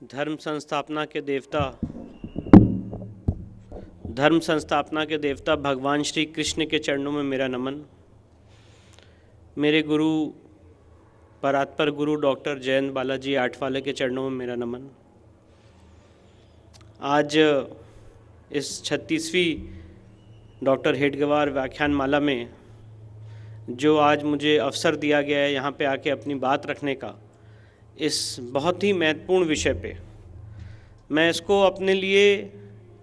धर्म संस्थापना के देवता भगवान श्री कृष्ण के चरणों में मेरा नमन। मेरे गुरु परात्पर गुरु डॉक्टर जयंत बालाजी आठवाले के चरणों में मेरा नमन। आज इस 36वीं डॉक्टर हेडगेवार व्याख्यान माला में जो आज मुझे अवसर दिया गया है यहाँ पे आके अपनी बात रखने का, इस बहुत ही महत्वपूर्ण विषय पे, मैं इसको अपने लिए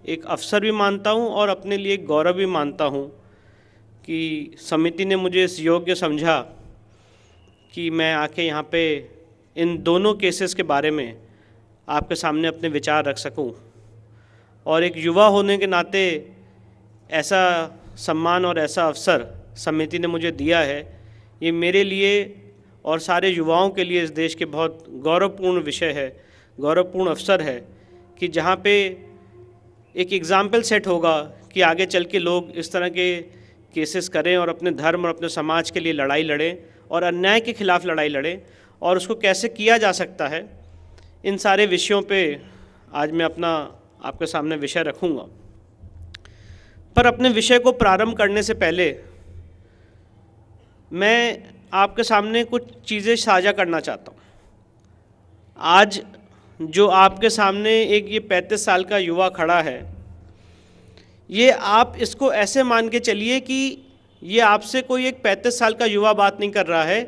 एक अवसर भी मानता हूँ और अपने लिए एक गौरव भी मानता हूँ कि समिति ने मुझे इस योग्य समझा कि मैं आके यहाँ पे इन दोनों केसेस के बारे में आपके सामने अपने विचार रख सकूँ। और एक युवा होने के नाते ऐसा सम्मान और ऐसा अवसर समिति ने मुझे दिया है, ये मेरे लिए और सारे युवाओं के लिए इस देश के बहुत गौरवपूर्ण विषय है, गौरवपूर्ण अवसर है कि जहाँ पे एक एग्ज़ाम्पल सेट होगा कि आगे चल के लोग इस तरह के केसेस करें और अपने धर्म और अपने समाज के लिए लड़ाई लड़ें और अन्याय के खिलाफ़ लड़ाई लड़ें और उसको कैसे किया जा सकता है। इन सारे विषयों पे आज मैं अपना आपके सामने विषय रखूँगा। पर अपने विषय को प्रारंभ करने से पहले मैं आपके सामने कुछ चीज़ें साझा करना चाहता हूँ। आज जो आपके सामने एक ये 35 साल का युवा खड़ा है, ये आप इसको ऐसे मान के चलिए कि ये आपसे कोई एक 35 साल का युवा बात नहीं कर रहा है,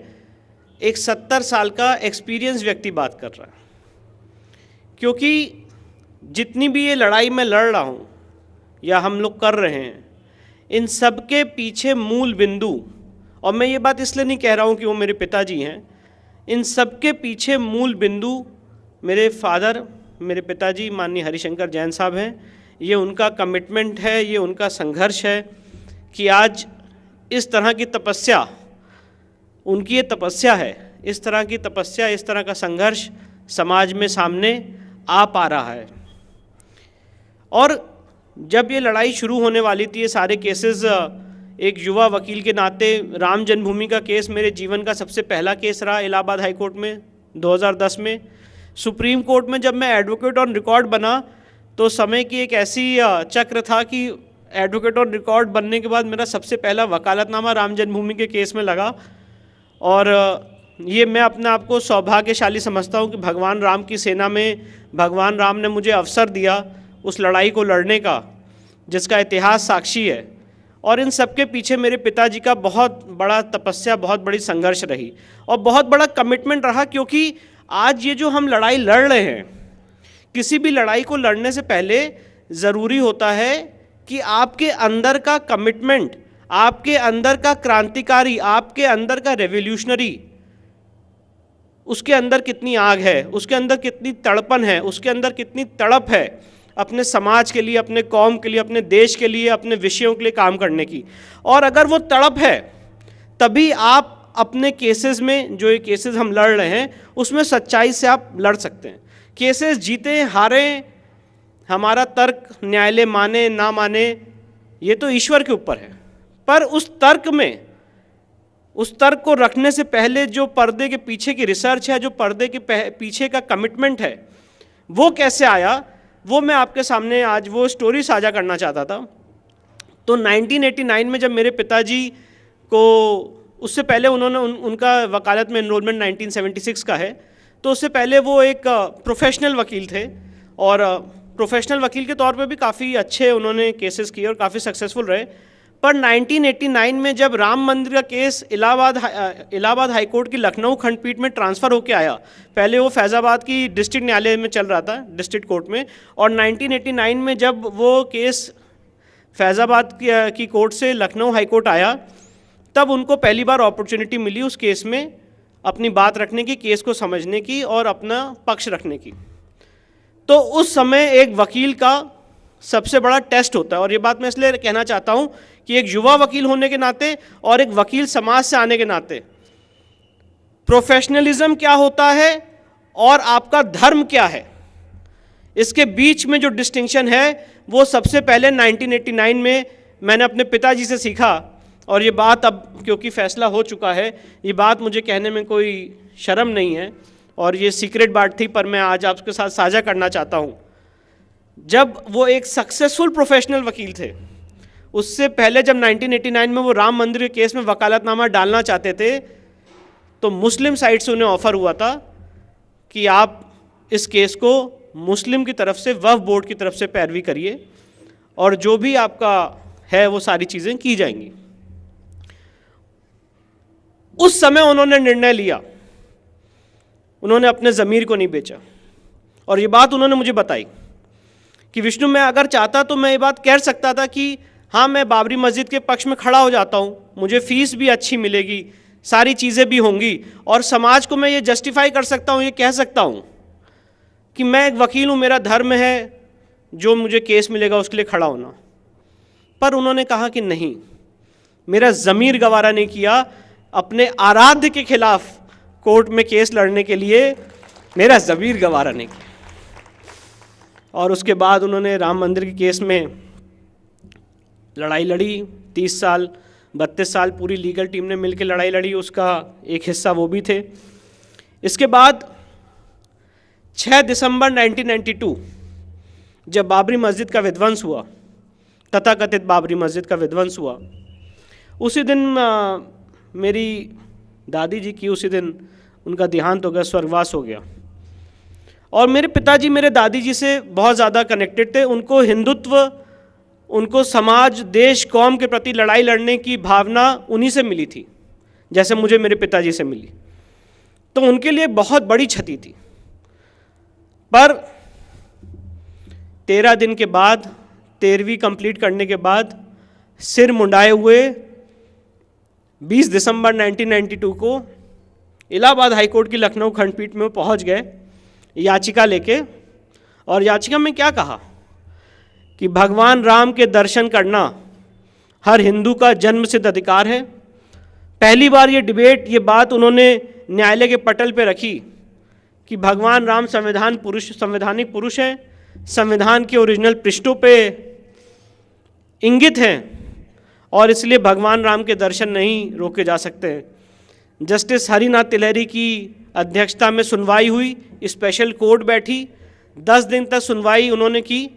एक 70 साल का एक्सपीरियंस व्यक्ति बात कर रहा है। क्योंकि जितनी भी ये लड़ाई मैं लड़ रहा हूँ या हम लोग कर रहे हैं, इन सब के पीछे मूल बिंदु, और मैं ये बात इसलिए नहीं कह रहा हूँ कि वो मेरे पिताजी हैं, इन सब के पीछे मूल बिंदु मेरे फादर, मेरे पिताजी माननीय हरिशंकर जैन साहब हैं। ये उनका कमिटमेंट है, ये उनका संघर्ष है कि आज इस तरह की तपस्या, उनकी ये तपस्या है, इस तरह की तपस्या, इस तरह का संघर्ष समाज में सामने आ पा रहा है। और जब ये लड़ाई शुरू होने वाली थी, ये सारे केसेस, एक युवा वकील के नाते राम जन्मभूमि का केस मेरे जीवन का सबसे पहला केस रहा इलाहाबाद हाई कोर्ट में 2010 में। सुप्रीम कोर्ट में जब मैं एडवोकेट ऑन रिकॉर्ड बना तो समय की एक ऐसी चक्र था कि एडवोकेट ऑन रिकॉर्ड बनने के बाद मेरा सबसे पहला वकालतनामा राम जन्मभूमि के केस में लगा। और ये मैं अपने आप को सौभाग्यशाली समझता हूँ कि भगवान राम की सेना में भगवान राम ने मुझे अवसर दिया उस लड़ाई को लड़ने का जिसका इतिहास साक्षी है। और इन सब के पीछे मेरे पिताजी का बहुत बड़ा तपस्या, बहुत बड़ी संघर्ष रही और बहुत बड़ा कमिटमेंट रहा। क्योंकि आज ये जो हम लड़ाई लड़ रहे हैं, किसी भी लड़ाई को लड़ने से पहले ज़रूरी होता है कि आपके अंदर का कमिटमेंट, आपके अंदर का क्रांतिकारी, आपके अंदर का रेवोल्यूशनरी, उसके अंदर कितनी आग है, उसके अंदर कितनी तड़पन है, उसके अंदर कितनी तड़प है अपने समाज के लिए, अपने कौम के लिए, अपने देश के लिए, अपने विषयों के लिए काम करने की। और अगर वो तड़प है तभी आप अपने केसेस में, जो ये केसेस हम लड़ रहे हैं, उसमें सच्चाई से आप लड़ सकते हैं। केसेस जीते हारे, हमारा तर्क न्यायालय माने ना माने, ये तो ईश्वर के ऊपर है। पर उस तर्क में, उस तर्क को रखने से पहले जो पर्दे के पीछे की रिसर्च है, जो पर्दे के पीछे का कमिटमेंट है, वो कैसे आया, वो मैं आपके सामने आज वो स्टोरी साझा करना चाहता था। तो 1989 में जब मेरे पिताजी को, उससे पहले उन्होंने उनका वकालत में एनरोलमेंट 1976 का है, तो उससे पहले वो एक प्रोफेशनल वकील थे और प्रोफेशनल वकील के तौर पे भी काफ़ी अच्छे उन्होंने केसेस किए और काफ़ी सक्सेसफुल रहे। पर 1989 में जब राम मंदिर का केस इलाहाबाद हाई कोर्ट की लखनऊ खंडपीठ में ट्रांसफ़र होकर आया, पहले वो फैज़ाबाद की डिस्ट्रिक्ट न्यायालय में चल रहा था, डिस्ट्रिक्ट कोर्ट में, और 1989 में जब वो केस फैज़ाबाद की कोर्ट से लखनऊ हाई कोर्ट आया, तब उनको पहली बार अपॉर्चुनिटी मिली उस केस में अपनी बात रखने की, केस को समझने की और अपना पक्ष रखने की। तो उस समय एक वकील का सबसे बड़ा टेस्ट होता है, और ये बात मैं इसलिए कहना चाहता हूँ कि एक युवा वकील होने के नाते और एक वकील समाज से आने के नाते प्रोफेशनलिज्म क्या होता है और आपका धर्म क्या है, इसके बीच में जो डिस्टिंक्शन है वो सबसे पहले 1989 में मैंने अपने पिताजी से सीखा। और ये बात अब क्योंकि फ़ैसला हो चुका है, ये बात मुझे कहने में कोई शर्म नहीं है और ये सीक्रेट बात थी पर मैं आज आपके साथ साझा करना चाहता हूँ। जब वो एक सक्सेसफुल प्रोफेशनल वकील थे, उससे पहले जब 1989 में वो राम मंदिर के केस में वकालतनामा डालना चाहते थे, तो मुस्लिम साइड से उन्हें ऑफ़र हुआ था कि आप इस केस को मुस्लिम की तरफ से वक्फ बोर्ड की तरफ से पैरवी करिए और जो भी आपका है वो सारी चीज़ें की जाएंगी। उस समय उन्होंने निर्णय लिया, उन्होंने अपने ज़मीर को नहीं बेचा और ये बात उन्होंने मुझे बताई कि विष्णु, मैं अगर चाहता तो मैं ये बात कह सकता था कि हाँ, मैं बाबरी मस्जिद के पक्ष में खड़ा हो जाता हूँ, मुझे फ़ीस भी अच्छी मिलेगी, सारी चीज़ें भी होंगी और समाज को मैं ये जस्टिफाई कर सकता हूँ, ये कह सकता हूँ कि मैं एक वकील हूँ, मेरा धर्म है जो मुझे केस मिलेगा उसके लिए खड़ा होना। पर उन्होंने कहा कि नहीं, मेरा ज़मीर गवारा नहीं किया अपने आराध्य के खिलाफ कोर्ट में केस लड़ने के लिए, मेरा ज़मीर गवारा नहीं किया। और उसके बाद उन्होंने राम मंदिर के केस में लड़ाई लड़ी, 30 साल 32 साल पूरी लीगल टीम ने मिलकर लड़ाई लड़ी, उसका एक हिस्सा वो भी थे। इसके बाद 6 दिसंबर 1992 जब बाबरी मस्जिद का विध्वंस हुआ, तथाकथित बाबरी मस्जिद का विध्वंस हुआ, उसी दिन मेरी दादी जी की उसी दिन उनका देहांत हो गया, स्वर्गवास हो गया। और मेरे पिताजी मेरे दादी जी से बहुत ज़्यादा कनेक्टेड थे, उनको हिंदुत्व, उनको समाज, देश, कौम के प्रति लड़ाई लड़ने की भावना उन्हीं से मिली थी, जैसे मुझे मेरे पिताजी से मिली। तो उनके लिए बहुत बड़ी क्षति थी। पर 13 दिन के बाद, 13वीं कंप्लीट करने के बाद, सिर मुंडाए हुए 20 दिसंबर 1992 को इलाहाबाद हाईकोर्ट की लखनऊ खंडपीठ में पहुंच गए याचिका लेके। और याचिका में क्या कहा कि भगवान राम के दर्शन करना हर हिंदू का जन्मसिद्ध अधिकार है। पहली बार ये डिबेट, ये बात उन्होंने न्यायालय के पटल पे रखी कि भगवान राम संवैधानिक पुरुष हैं, संविधान के ओरिजिनल पृष्ठों पे इंगित हैं और इसलिए भगवान राम के दर्शन नहीं रोके जा सकते। जस्टिस हरिनाथ तिलहरी की अध्यक्षता में सुनवाई हुई, स्पेशल कोर्ट बैठी, 10 दिन तक सुनवाई उन्होंने की।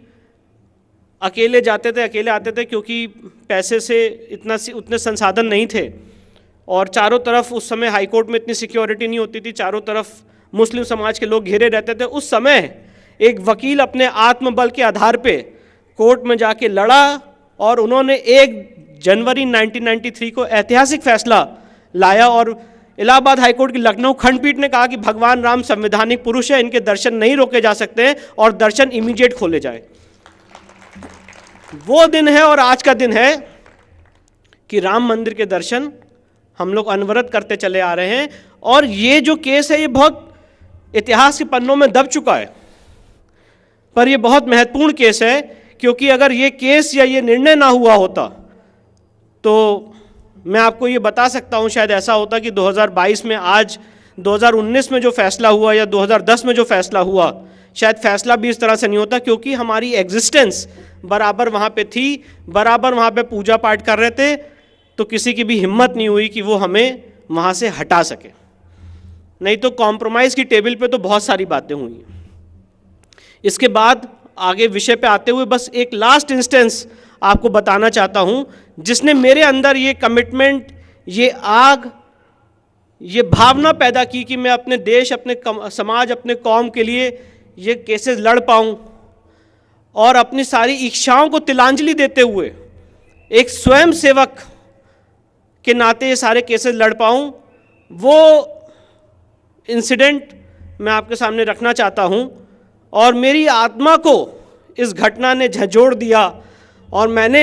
अकेले जाते थे, अकेले आते थे, क्योंकि पैसे से उतने संसाधन नहीं थे और चारों तरफ उस समय हाईकोर्ट में इतनी सिक्योरिटी नहीं होती थी, चारों तरफ मुस्लिम समाज के लोग घिरे रहते थे। उस समय एक वकील अपने आत्मबल के आधार पे कोर्ट में जाके लड़ा और उन्होंने 1 जनवरी 1993 को ऐतिहासिक फैसला लाया और इलाहाबाद हाईकोर्ट की लखनऊ खंडपीठ ने कहा कि भगवान राम संवैधानिक पुरुष है, इनके दर्शन नहीं रोके जा सकते हैं और दर्शन इमीडिएट खोले जाए। वो दिन है और आज का दिन है कि राम मंदिर के दर्शन हम लोग अनवरत करते चले आ रहे हैं। और ये जो केस है ये बहुत इतिहास के पन्नों में दब चुका है, पर ये बहुत महत्वपूर्ण केस है, क्योंकि अगर ये केस या ये निर्णय ना हुआ होता तो मैं आपको ये बता सकता हूँ, शायद ऐसा होता कि 2022 में, आज 2019 में जो फैसला हुआ या 2010 में जो फैसला हुआ, शायद फैसला भी इस तरह से नहीं होता, क्योंकि हमारी एग्जिस्टेंस बराबर वहाँ पे थी, बराबर वहाँ पे पूजा पाठ कर रहे थे, तो किसी की भी हिम्मत नहीं हुई कि वो हमें वहाँ से हटा सके। नहीं तो कॉम्प्रोमाइज़ की टेबल पे तो बहुत सारी बातें हुई हैं। इसके बाद आगे विषय पे आते हुए बस एक लास्ट इंस्टेंस आपको बताना चाहता हूँ, जिसने मेरे अंदर ये कमिटमेंट, ये आग, ये भावना पैदा की कि मैं अपने देश, अपने समाज, अपने कौम के लिए ये केसेस लड़ पाऊँ और अपनी सारी इच्छाओं को तिलांजलि देते हुए एक स्वयं सेवक के नाते ये सारे केसेस लड़ पाऊँ। वो इंसिडेंट मैं आपके सामने रखना चाहता हूँ और मेरी आत्मा को इस घटना ने झंझोड़ दिया। और मैंने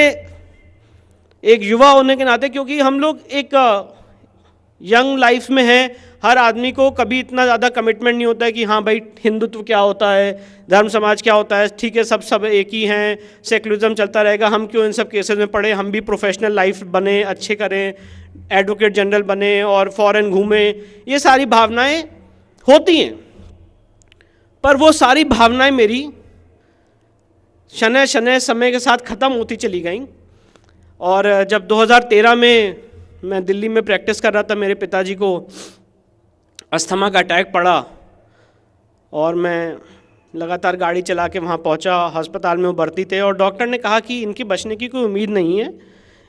एक युवा होने के नाते, क्योंकि हम लोग एक यंग लाइफ में हैं, हर आदमी को कभी इतना ज़्यादा कमिटमेंट नहीं होता है कि हाँ भाई हिंदुत्व क्या होता है, धर्म समाज क्या होता है, ठीक है सब एक ही हैं, सेकुलरिज्म चलता रहेगा, हम क्यों इन सब केसेस में पड़े, हम भी प्रोफेशनल लाइफ बने, अच्छे करें, एडवोकेट जनरल बने और फॉरेन घूमें, ये सारी भावनाएं होती हैं। पर वो सारी भावनाएं मेरी शनय शनय समय के साथ ख़त्म होती चली गईं। और जब 2013 में मैं दिल्ली में प्रैक्टिस कर रहा था, मेरे पिताजी को अस्थमा का अटैक पड़ा और मैं लगातार गाड़ी चला के वहाँ पहुँचा। अस्पताल में वो भर्ती थे और डॉक्टर ने कहा कि इनके बचने की कोई उम्मीद नहीं है,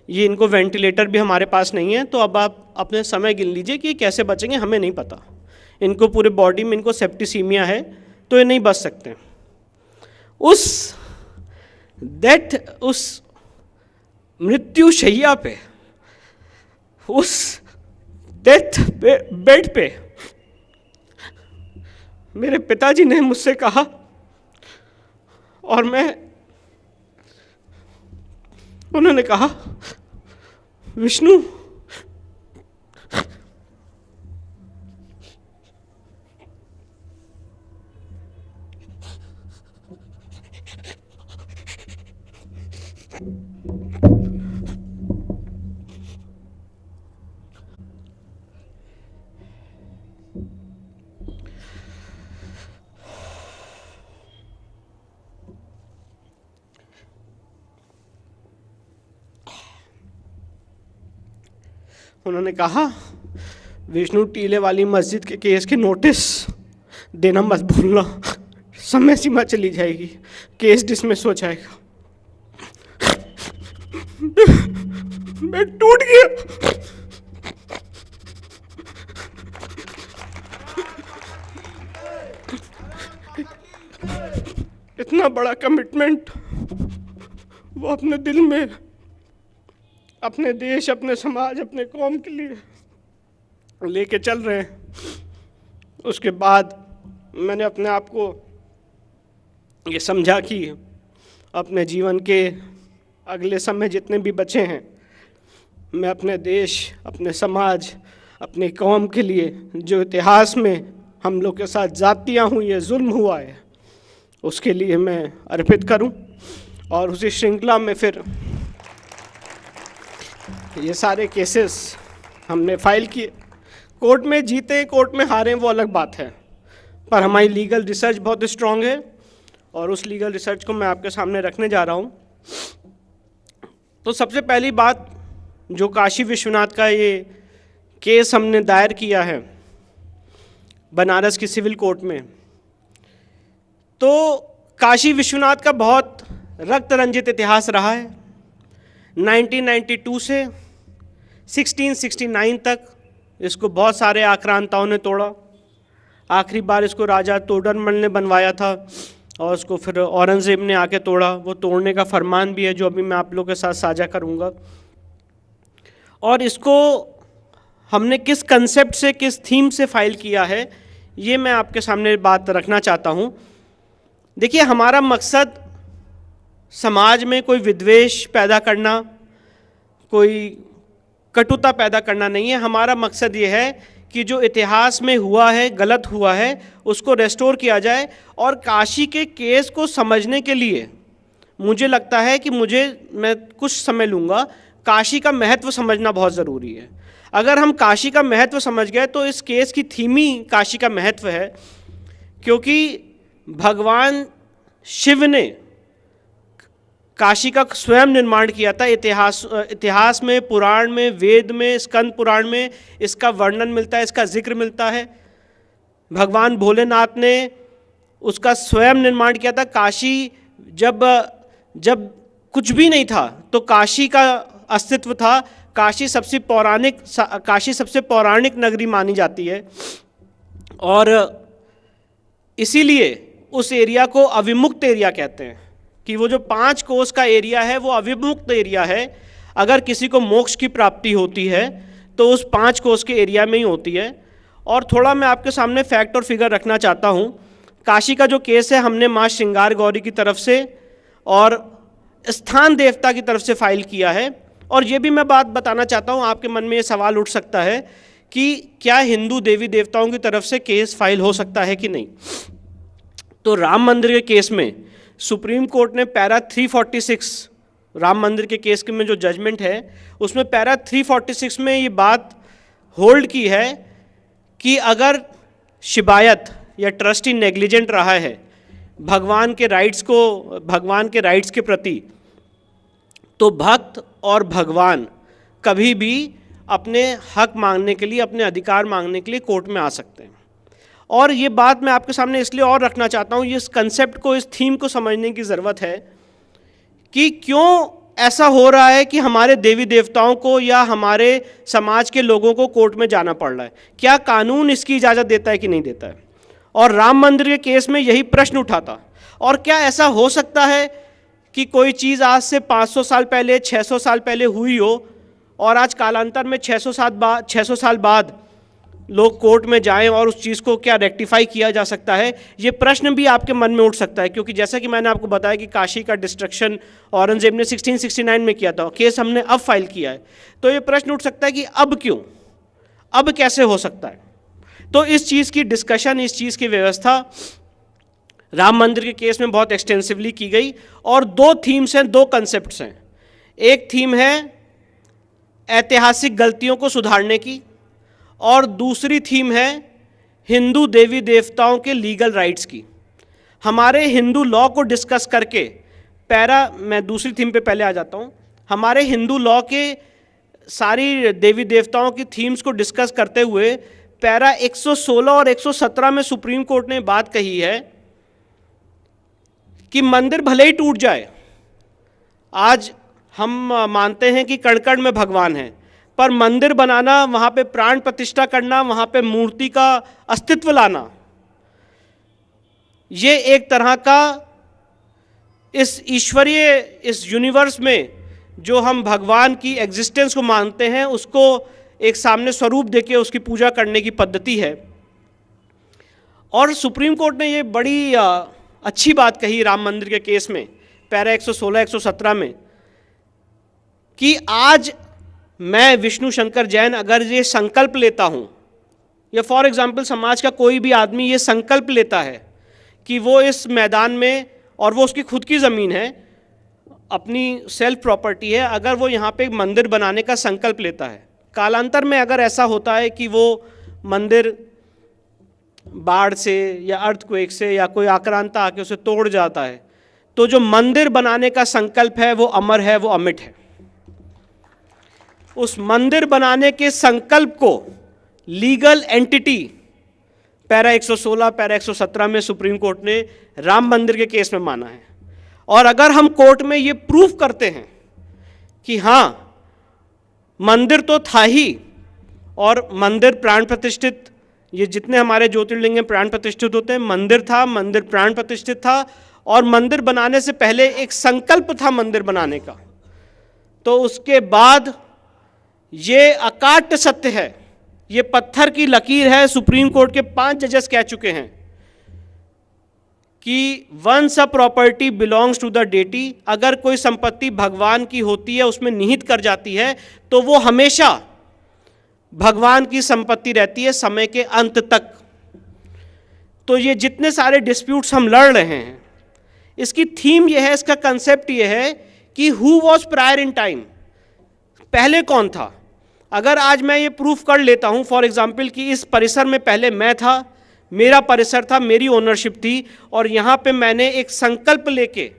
ये इनको वेंटिलेटर भी हमारे पास नहीं है, तो अब आप अपने समय गिन लीजिए कि कैसे बचेंगे, हमें नहीं पता। इनको पूरे बॉडी में इनको सेप्टिसीमिया है, तो ये नहीं बच सकते। उस मृत्यु शैया पे, उस डेथ बेड पे मेरे पिताजी ने मुझसे कहा, और उन्होंने कहा, विष्णु, उन्होंने कहा, विष्णु, टीले वाली मस्जिद के केस के नोटिस देना मत भूलना, समय सीमा चली जाएगी, केस डिसमिस हो जाएगा। मैं टूट गया। इतना बड़ा कमिटमेंट वो अपने दिल में अपने देश, अपने समाज, अपने कौम के लिए लेके चल रहे हैं। उसके बाद मैंने अपने आप को ये समझा कि अपने जीवन के अगले समय जितने भी बचे हैं, मैं अपने देश, अपने समाज, अपनी कौम के लिए जो इतिहास में हम लोग के साथ ज़्यादतियाँ हुई है, जुल्म हुआ है, उसके लिए मैं अर्पित करूं। और उसी श्रृंखला में फिर ये सारे केसेस हमने फाइल किए, कोर्ट में जीते, कोर्ट में हारे, वो अलग बात है, पर हमारी लीगल रिसर्च बहुत स्ट्रांग है और उस लीगल रिसर्च को मैं आपके सामने रखने जा रहा हूँ। तो सबसे पहली बात, जो काशी विश्वनाथ का ये केस हमने दायर किया है बनारस की सिविल कोर्ट में, तो काशी विश्वनाथ का बहुत रक्त रंजित इतिहास रहा है। 1992 से 1669 तक इसको बहुत सारे आक्रांताओं ने तोड़ा। आखिरी बार इसको राजा तोडरमल ने बनवाया था और उसको फिर औरंगज़ेब ने आके तोड़ा। वो तोड़ने का फरमान भी है जो अभी मैं आप लोगों के साथ साझा करूँगा। और इसको हमने किस कंसेप्ट से, किस थीम से फाइल किया है, ये मैं आपके सामने बात रखना चाहता हूँ। देखिए, हमारा मकसद समाज में कोई विद्वेष पैदा करना, कोई कटुता पैदा करना नहीं है। हमारा मकसद ये है कि जो इतिहास में हुआ है, गलत हुआ है, उसको रेस्टोर किया जाए। और काशी के केस को समझने के लिए मुझे लगता है कि मैं कुछ समय लूँगा। काशी का महत्व समझना बहुत ज़रूरी है। अगर हम काशी का महत्व समझ गए तो इस केस की थीम ही काशी का महत्व है, क्योंकि भगवान शिव ने काशी का स्वयं निर्माण किया था। इतिहास में, पुराण में, वेद में, स्कंद पुराण में इसका वर्णन मिलता है, इसका जिक्र मिलता है। भगवान भोलेनाथ ने उसका स्वयं निर्माण किया था। काशी जब कुछ भी नहीं था तो काशी का अस्तित्व था। काशी सबसे पौराणिक नगरी मानी जाती है और इसीलिए उस एरिया को अविमुक्त एरिया कहते हैं, कि वो जो 5 कोस का एरिया है वो अविमुक्त एरिया है। अगर किसी को मोक्ष की प्राप्ति होती है तो उस 5 कोस के एरिया में ही होती है। और थोड़ा मैं आपके सामने फैक्ट और फिगर रखना चाहता हूँ। काशी का जो केस है हमने माँ श्रृंगार गौरी की तरफ से और स्थान देवता की तरफ से फाइल किया है। और ये भी मैं बात बताना चाहता हूँ, आपके मन में ये सवाल उठ सकता है कि क्या हिंदू देवी देवताओं की तरफ से केस फाइल हो सकता है कि नहीं। तो राम मंदिर के केस में सुप्रीम कोर्ट ने पैरा 346 राम मंदिर के केस में जो जजमेंट है उसमें पैरा 346 में ये बात होल्ड की है कि अगर शिबायत या ट्रस्टी नेग्लिजेंट रहा है भगवान के राइट्स के प्रति, तो भक्त और भगवान कभी भी अपने हक मांगने के लिए, अपने अधिकार मांगने के लिए कोर्ट में आ सकते हैं। और ये बात मैं आपके सामने इसलिए और रखना चाहता हूँ, इस कंसेप्ट को, इस थीम को समझने की ज़रूरत है कि क्यों ऐसा हो रहा है कि हमारे देवी देवताओं को या हमारे समाज के लोगों को कोर्ट में जाना पड़ रहा है। क्या कानून इसकी इजाज़त देता है कि नहीं देता है? और राम मंदिर के केस में यही प्रश्न उठा था। और क्या ऐसा हो सकता है कि कोई चीज़ आज से 500 साल पहले, 600 साल पहले हुई हो और आज कालांतर में 600 साल बाद लोग कोर्ट में जाएं और उस चीज़ को क्या रेक्टिफाई किया जा सकता है? ये प्रश्न भी आपके मन में उठ सकता है, क्योंकि जैसा कि मैंने आपको बताया कि काशी का डिस्ट्रक्शन औरंगजेब ने 1669 में किया था, केस हमने अब फाइल किया है। तो ये प्रश्न उठ सकता है कि अब क्यों, अब कैसे हो सकता है? तो इस चीज़ की डिस्कशन, इस चीज़ की व्यवस्था राम मंदिर के केस में बहुत एक्सटेंसिवली की गई। और दो थीम्स हैं, दो कंसेप्ट्स हैं। एक थीम है ऐतिहासिक गलतियों को सुधारने की, और दूसरी थीम है हिंदू देवी देवताओं के लीगल राइट्स की। हमारे हिंदू लॉ को डिस्कस करके मैं दूसरी थीम पे पहले आ जाता हूँ। हमारे हिंदू लॉ के सारी देवी देवताओं की थीम्स को डिस्कस करते हुए पैरा 116 और 117 में सुप्रीम कोर्ट ने बात कही है कि मंदिर भले ही टूट जाए, आज हम मानते हैं कि कण कण में भगवान है, पर मंदिर बनाना, वहाँ पे प्राण प्रतिष्ठा करना, वहाँ पे मूर्ति का अस्तित्व लाना, ये एक तरह का इस ईश्वरीय, इस यूनिवर्स में जो हम भगवान की एग्जिस्टेंस को मानते हैं, उसको एक सामने स्वरूप देके उसकी पूजा करने की पद्धति है। और सुप्रीम कोर्ट ने ये बड़ी अच्छी बात कही राम मंदिर के केस में, पैरा 116, 117 में, कि आज मैं विष्णु शंकर जैन अगर ये संकल्प लेता हूँ, या फॉर एग्जाम्पल समाज का कोई भी आदमी ये संकल्प लेता है कि वो इस मैदान में, और वो उसकी खुद की ज़मीन है, अपनी सेल्फ प्रॉपर्टी है, अगर वो यहाँ पे मंदिर बनाने का संकल्प लेता है, कालांतर में अगर ऐसा होता है कि वो मंदिर बाढ़ से या अर्थक्वेक से या कोई आक्रांता आके उसे तोड़ जाता है, तो जो मंदिर बनाने का संकल्प है वो अमर है, वो अमिट है। उस मंदिर बनाने के संकल्प को लीगल एंटिटी पैरा 116, पैरा 117 में सुप्रीम कोर्ट ने राम मंदिर के केस में माना है। और अगर हम कोर्ट में ये प्रूफ करते हैं कि हाँ मंदिर तो था ही, और मंदिर प्राण प्रतिष्ठित, ये जितने हमारे ज्योतिर्लिंग में प्राण प्रतिष्ठित होते हैं, मंदिर था, मंदिर प्राण प्रतिष्ठित था, और मंदिर बनाने से पहले एक संकल्प था मंदिर बनाने का, तो उसके बाद ये अकाट्य सत्य है, ये पत्थर की लकीर है। सुप्रीम कोर्ट के 5 जजेस कह चुके हैं कि once a property belongs to the deity, अगर कोई संपत्ति भगवान की होती है, उसमें निहित कर जाती है, तो वो हमेशा भगवान की संपत्ति रहती है समय के अंत तक। तो ये जितने सारे डिस्प्यूट्स हम लड़ रहे हैं, इसकी थीम ये है, इसका कंसेप्ट ये है कि who was prior in time, पहले कौन था। अगर आज मैं ये प्रूफ कर लेता हूँ फॉर एग्जाम्पल कि इस परिसर में पहले मैं था, मेरा परिसर था, मेरी ओनरशिप थी, और यहाँ पे मैंने एक संकल्प लेके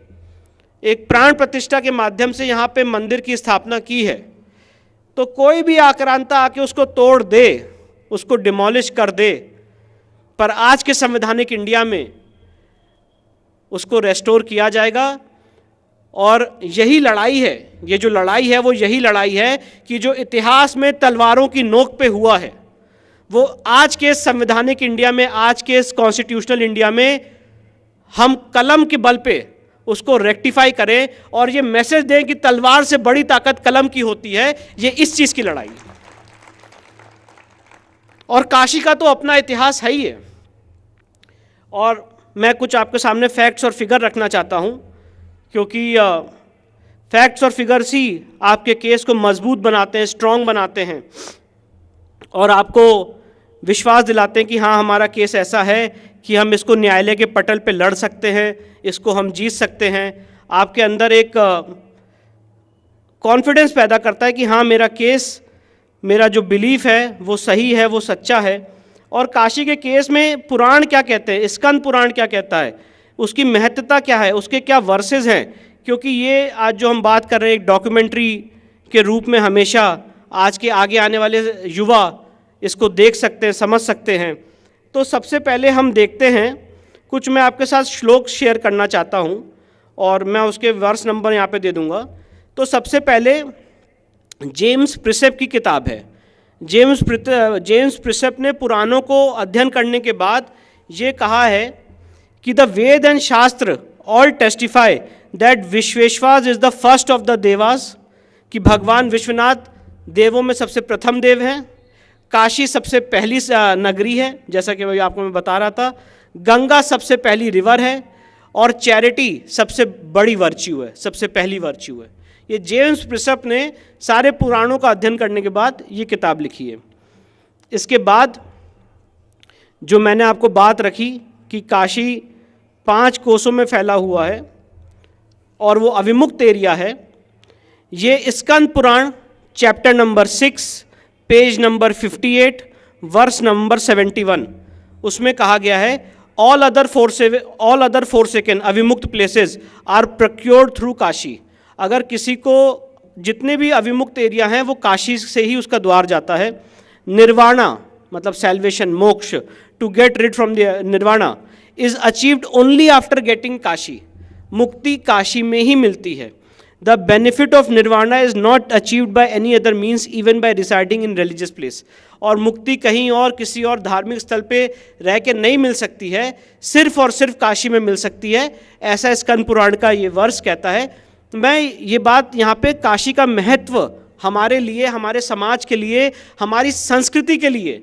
एक प्राण प्रतिष्ठा के माध्यम से यहाँ पे मंदिर की स्थापना की है, तो कोई भी आक्रांता आके उसको तोड़ दे, उसको डिमोलिश कर दे, पर आज के संवैधानिक इंडिया में उसको रेस्टोर किया जाएगा। और यही लड़ाई है, ये जो लड़ाई है वो यही लड़ाई है कि जो इतिहास में तलवारों की नोक पे हुआ है, वो आज के संवैधानिक इंडिया में, आज के कॉन्स्टिट्यूशनल इंडिया में हम कलम के बल पे उसको रेक्टिफाई करें और ये मैसेज दें कि तलवार से बड़ी ताकत कलम की होती है। ये इस चीज़ की लड़ाई है। और काशी का तो अपना इतिहास है ही है। और मैं कुछ आपके सामने फैक्ट्स और फिगर रखना चाहता हूँ, क्योंकि फैक्ट्स और फिगर्स ही आपके केस को मजबूत बनाते हैं, स्ट्रॉन्ग बनाते हैं, और आपको विश्वास दिलाते हैं कि हाँ हमारा केस ऐसा है कि हम इसको न्यायालय के पटल पे लड़ सकते हैं, इसको हम जीत सकते हैं। आपके अंदर एक कॉन्फिडेंस पैदा करता है कि हाँ मेरा केस, मेरा जो बिलीफ है वो सही है, वो सच्चा है। और काशी के केस में पुराण क्या कहते हैं, स्कंद पुराण क्या कहता है, उसकी महत्ता क्या है, उसके क्या वर्सेस हैं, क्योंकि ये आज जो हम बात कर रहे हैं एक डॉक्यूमेंट्री के रूप में हमेशा आज के आगे आने वाले युवा इसको देख सकते हैं, समझ सकते हैं। तो सबसे पहले हम देखते हैं, कुछ मैं आपके साथ श्लोक शेयर करना चाहता हूँ और मैं उसके वर्स नंबर यहाँ पे दे दूँगा। तो सबसे पहले जेम्स प्रिसेप की किताब है। जेम्स प्रिसेप ने पुराणों को अध्ययन करने के बाद ये कहा है कि the Veda and shastra all testify that Vishweshwar is the first of the devas, कि भगवान विश्वनाथ देवों में सबसे प्रथम देव हैं। काशी सबसे पहली नगरी है, जैसा कि आपको मैं बता रहा था। गंगा सबसे पहली रिवर है और चैरिटी सबसे बड़ी वर्च्यू है, सबसे पहली वर्च्यू है। ये जेम्स प्रिसेप ने सारे पुराणों का अध्ययन करने के बाद ये किताब लिखी है। इसके बाद जो मैंने आपको बात रखी कि काशी 5 कोसों में फैला हुआ है और वो अविमुक्त एरिया है, ये Skanda Purana chapter number 6 page number 58 verse number 71 उसमें कहा गया है, all other forsaken Avimukta places are procured through Kashi. अगर किसी को जितने भी अविमुक्त एरिया हैं वो काशी से ही उसका द्वार जाता है। निर्वाणा मतलब salvation, moksha, to get rid from the nirvana is achieved only after getting Kashi. मुक्ति काशी में ही मिलती है। The benefit of nirvana is not achieved by any other means even by residing in religious place. और मुक्ति कहीं और किसी और धार्मिक स्थल पे रह के नहीं मिल सकती है, सिर्फ और सिर्फ काशी में मिल सकती है, ऐसा स्कंद पुराण का ये वर्ष कहता है। मैं ये बात यहाँ पे काशी का महत्व हमारे लिए, हमारे समाज के लिए, हमारी संस्कृति के लिए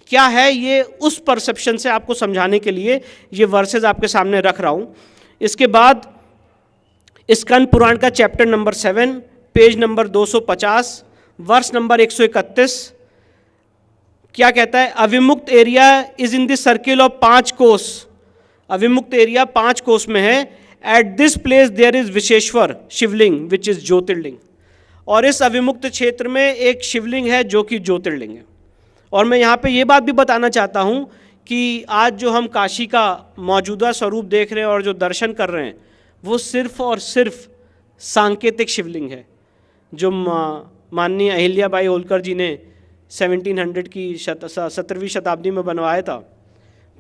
क्या है, ये उस परसेप्शन से आपको समझाने के लिए ये वर्सेस आपके सामने रख रहा हूँ। इसके बाद स्कंद पुराण का चैप्टर नंबर 7 पेज नंबर 250 वर्ष नंबर 131 क्या कहता है, Avimukta area is in the circle of 5 kos. Avimukta area 5 कोस में है। At this place there is Vishweshwar Shivling which is Jyotirling. और इस अविमुक्त क्षेत्र में एक शिवलिंग है जो कि ज्योतिर्लिंग है। और मैं यहाँ पे ये बात भी बताना चाहता हूँ कि आज जो हम काशी का मौजूदा स्वरूप देख रहे हैं और जो दर्शन कर रहे हैं वो सिर्फ और सिर्फ सांकेतिक शिवलिंग है, जो माननीय अहिल्याबाई होलकर जी ने 1700 की 17वीं शताब्दी में बनवाया था।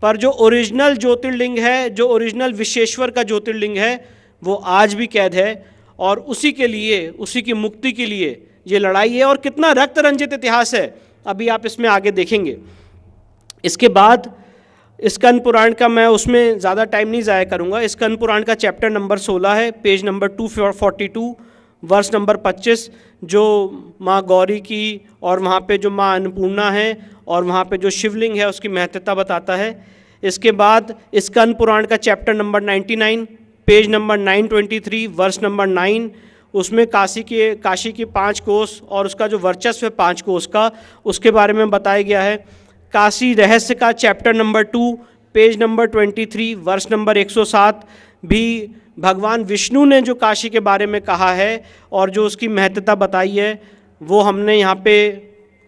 पर जो ओरिजिनल ज्योतिर्लिंग है, जो ओरिजिनल विश्वेश्वर का ज्योतिर्लिंग है, वो आज भी कैद है। और उसी के लिए, उसी की मुक्ति के लिए ये लड़ाई है। और कितना रक्त रंजित इतिहास है, अभी आप इसमें आगे देखेंगे। इसके बाद स्कंद पुराण का मैं उसमें ज़्यादा टाइम नहीं ज़ाया करूँगा। स्कंद पुराण का चैप्टर नंबर 16 है, पेज नंबर 242 वर्ष नंबर 25, जो माँ गौरी की और वहाँ पे जो माँ अन्नपूर्णा है और वहाँ पे जो शिवलिंग है उसकी महत्ता बताता है। इसके बाद स्कंद पुराण का चैप्टर नंबर 99 पेज नंबर 923 वर्ष नंबर 9, उसमें काशी की 5 कोस और उसका जो वर्चस्व है 5 कोस का, उसके बारे में बताया गया है। काशी रहस्य का चैप्टर नंबर 2 पेज नंबर 23 वर्ष नंबर 107 भी भगवान विष्णु ने जो काशी के बारे में कहा है और जो उसकी महत्ता बताई है वो हमने यहाँ पे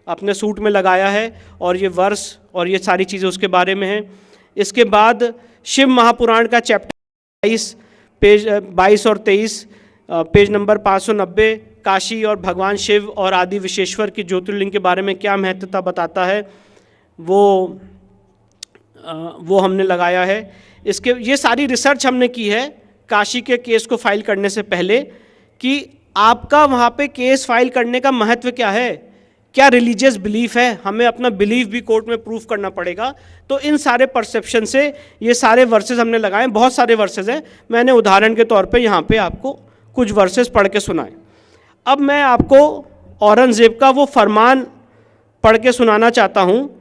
अपने सूट में लगाया है। और ये वर्ष और ये सारी चीज़ें उसके बारे में हैं। इसके बाद शिव महापुराण का चैप्टर 22 और 23 पेज नंबर 590 काशी और भगवान शिव और आदि विश्वेश्वर की ज्योतिर्लिंग के बारे में क्या महत्ता बताता है वो हमने लगाया है। ये सारी रिसर्च हमने की है काशी के केस को फाइल करने से पहले कि आपका वहाँ पे केस फाइल करने का महत्व क्या है, क्या रिलीजियस बिलीफ है, हमें अपना बिलीफ भी कोर्ट में प्रूफ करना पड़ेगा। तो इन सारे परसेप्शन से ये सारे वर्सेस हमने लगाए। बहुत सारे वर्सेस हैं, मैंने उदाहरण के तौर पे यहाँ पे आपको कुछ वर्सेस पढ़ के सुनाए। अब मैं आपको औरंगजेब का वो फरमान पढ़ के सुनाना चाहता हूँ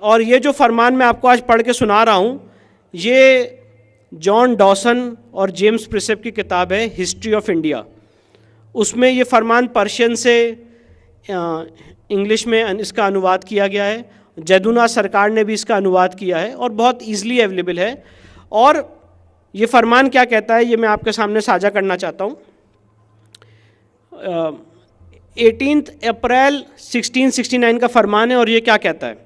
और ये जो फरमान मैं आपको आज पढ़ के सुना रहा हूँ ये जॉन डॉसन और जेम्स प्रिसेप की किताब है हिस्ट्री ऑफ इंडिया। उसमें ये फरमान पर्शियन से इंग्लिश में इसका अनुवाद किया गया है। जदुना सरकार ने भी इसका अनुवाद किया है और बहुत ईजिली अवेलेबल है। और ये फरमान क्या कहता है ये मैं आपके सामने साझा करना चाहता हूँ। 18 अप्रैल 1669 का फरमान है और ये क्या कहता है,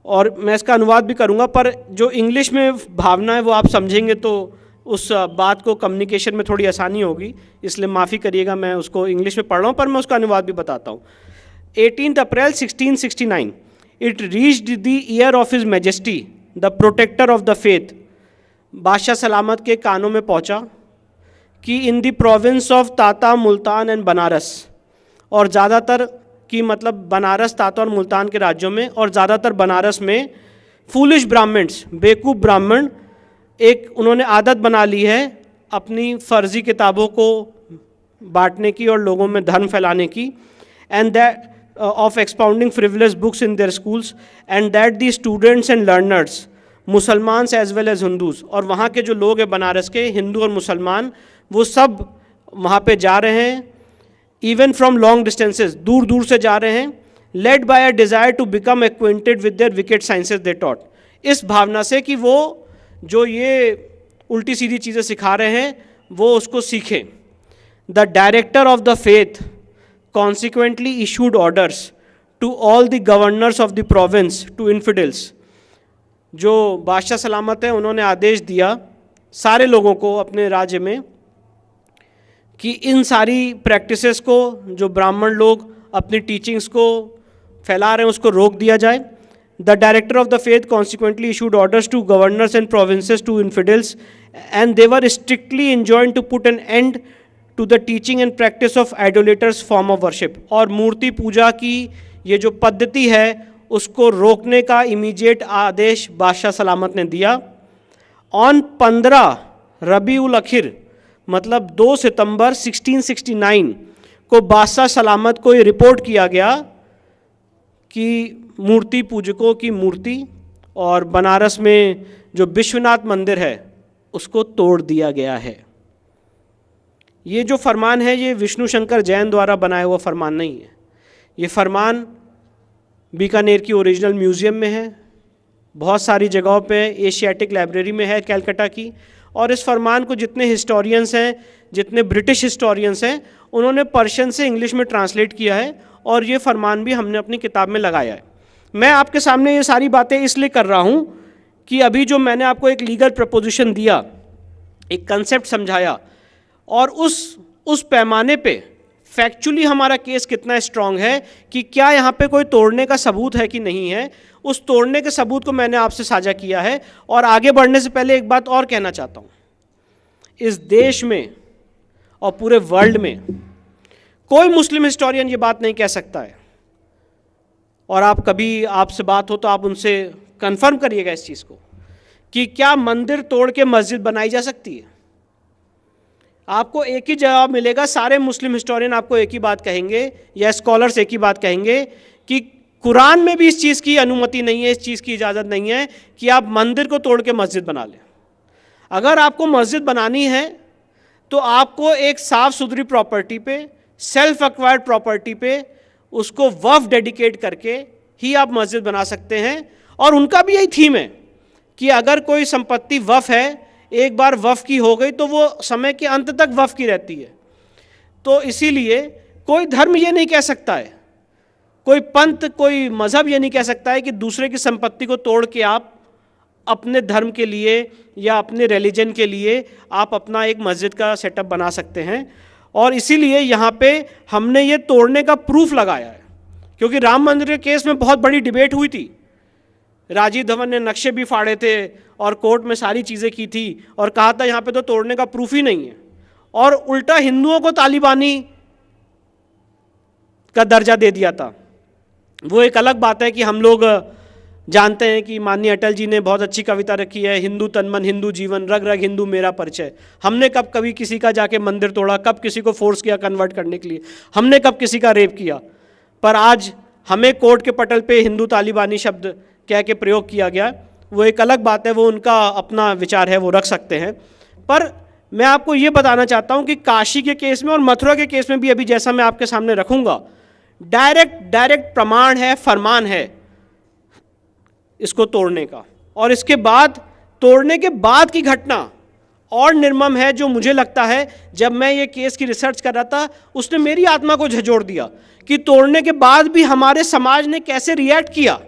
और मैं इसका अनुवाद भी करूँगा, पर जो इंग्लिश में भावना है वो आप समझेंगे तो उस बात को कम्युनिकेशन में थोड़ी आसानी होगी, इसलिए माफ़ी करिएगा, मैं उसको इंग्लिश में पढ़ रहा हूँ पर मैं उसका अनुवाद भी बताता हूँ। 18 April 1669 it reached the year of his majesty the protector of the faith, बादशाह सलामत के कानों में पहुंचा कि इन द प्रोविंस ऑफ ताता, मुल्तान एंड बनारस, और ज़्यादातर की मतलब बनारस, ताता और मुल्तान के राज्यों में, और ज़्यादातर बनारस में फूलिश ब्राह्मण्स, बेवकूफ़ ब्राह्मण, एक उन्होंने आदत बना ली है अपनी फर्जी किताबों को बांटने की और लोगों में धर्म फैलाने की, and that of expounding frivolous books in their schools, and that the students and learners, मुसलमान as well as Hindus, और वहाँ के जो लोग हैं बनारस के, हिंदू और मुसलमान, वो सब वहाँ पे जा रहे हैं, even from long distances, दूर दूर से जा रहे हैं, led by a desire to become acquainted with their wicked sciences they taught, इस भावना से कि वो जो ये उल्टी सीधी चीज़ें सिखा रहे हैं वो उसको सीखें. The director of the faith consequently issued orders to all the governors of the province to infidels. जो बादशाह सलामत है उन्होंने आदेश दिया सारे लोगों को अपने राज्य में कि इन सारी प्रैक्टिसेस को जो ब्राह्मण लोग अपनी टीचिंग्स को फैला रहे हैं उसको रोक दिया जाए. The director of the faith consequently issued orders to governors and provinces to infidels, and they were strictly enjoined to put an end to the teaching and practice of idolaters form of worship. और मूर्ति पूजा की ये जो पद्धति है उसको रोकने का immediate आदेश बादशाह सलामत ने दिया. ऑन 15 रबी उल अखिर मतलब 2 सितंबर 1669 को बादशाह सलामत को ये रिपोर्ट किया गया कि मूर्ति पूजकों की मूर्ति और बनारस में जो विश्वनाथ मंदिर है उसको तोड़ दिया गया है. ये जो फरमान है ये विष्णु शंकर जैन द्वारा बनाया हुआ फरमान नहीं है. ये फरमान बीकानेर की ओरिजिनल म्यूज़ियम में है, बहुत सारी जगहों पे एशियाटिक लाइब्रेरी में है कैलकाटा की, और इस फरमान को जितने हिस्टोरियंस हैं, जितने ब्रिटिश हिस्टोरियंस हैं, उन्होंने पर्शियन से इंग्लिश में ट्रांसलेट किया है और ये फरमान भी हमने अपनी किताब में लगाया है. मैं आपके सामने ये सारी बातें इसलिए कर रहा हूँ कि अभी जो मैंने आपको एक लीगल प्रपोजिशन दिया, एक कंसेप्ट समझाया, और उस पैमाने पे फैक्चुअली हमारा केस कितना स्ट्रांग है कि क्या यहाँ पे कोई तोड़ने का सबूत है कि नहीं है, उस तोड़ने के सबूत को मैंने आपसे साझा किया है. और आगे बढ़ने से पहले एक बात और कहना चाहता हूँ. इस देश में और पूरे वर्ल्ड में कोई मुस्लिम हिस्टोरियन ये बात नहीं कह सकता है, और आप कभी आपसे बात हो तो आप उनसे कंफर्म करिएगा इस चीज़ को कि क्या मंदिर तोड़ के मस्जिद बनाई जा सकती है. आपको एक ही जवाब मिलेगा. सारे मुस्लिम हिस्टोरियन आपको एक ही बात कहेंगे, या स्कॉलर्स एक ही बात कहेंगे कि कुरान में भी इस चीज़ की अनुमति नहीं है, इस चीज़ की इजाज़त नहीं है कि आप मंदिर को तोड़ के मस्जिद बना लें. अगर आपको मस्जिद बनानी है तो आपको एक साफ़ सुथरी प्रॉपर्टी पे, सेल्फ एक्वायर्ड प्रॉपर्टी पे उसको वफ़ डेडिकेट करके ही आप मस्जिद बना सकते हैं. और उनका भी यही थीम है कि अगर कोई संपत्ति वफ़ है, एक बार वफ़ की हो गई तो वो समय के अंत तक वफ़ की रहती है. तो इसीलिए कोई धर्म ये नहीं कह सकता है, कोई पंथ, कोई मज़हब ये नहीं कह सकता है कि दूसरे की संपत्ति को तोड़ के आप अपने धर्म के लिए या अपने रिलीजन के लिए आप अपना एक मस्जिद का सेटअप बना सकते हैं. और इसीलिए यहाँ पे हमने ये तोड़ने का प्रूफ लगाया है, क्योंकि राम मंदिर के केस में बहुत बड़ी डिबेट हुई थी. राजीव धवन ने नक्शे भी फाड़े थे और कोर्ट में सारी चीज़ें की थी और कहा था यहाँ पे तो तोड़ने का प्रूफ ही नहीं है, और उल्टा हिंदुओं को तालिबानी का दर्जा दे दिया था. वो एक अलग बात है कि हम लोग जानते हैं कि माननीय अटल जी ने बहुत अच्छी कविता रखी है, हिंदू तन मन हिंदू जीवन, रग रग हिंदू मेरा परिचय. हमने कब कभी किसी का जाके मंदिर तोड़ा, कब किसी को फोर्स किया कन्वर्ट करने के लिए, हमने कब किसी का रेप किया. पर आज हमें कोर्ट के पटल पे हिंदू तालिबानी शब्द कह के प्रयोग किया गया. वो एक अलग बात है, वो उनका अपना विचार है, वो रख सकते हैं. पर मैं आपको ये बताना चाहता हूँ कि काशी के केस में और मथुरा के केस में भी अभी जैसा मैं आपके सामने रखूँगा, डायरेक्ट प्रमाण है, फरमान है इसको तोड़ने का. और इसके बाद तोड़ने के बाद की घटना और निर्मम है, जो मुझे लगता है जब मैं ये केस की रिसर्च कर रहा था उसने मेरी आत्मा को झंझोड़ दिया कि तोड़ने के बाद भी हमारे समाज ने कैसे रिएक्ट किया.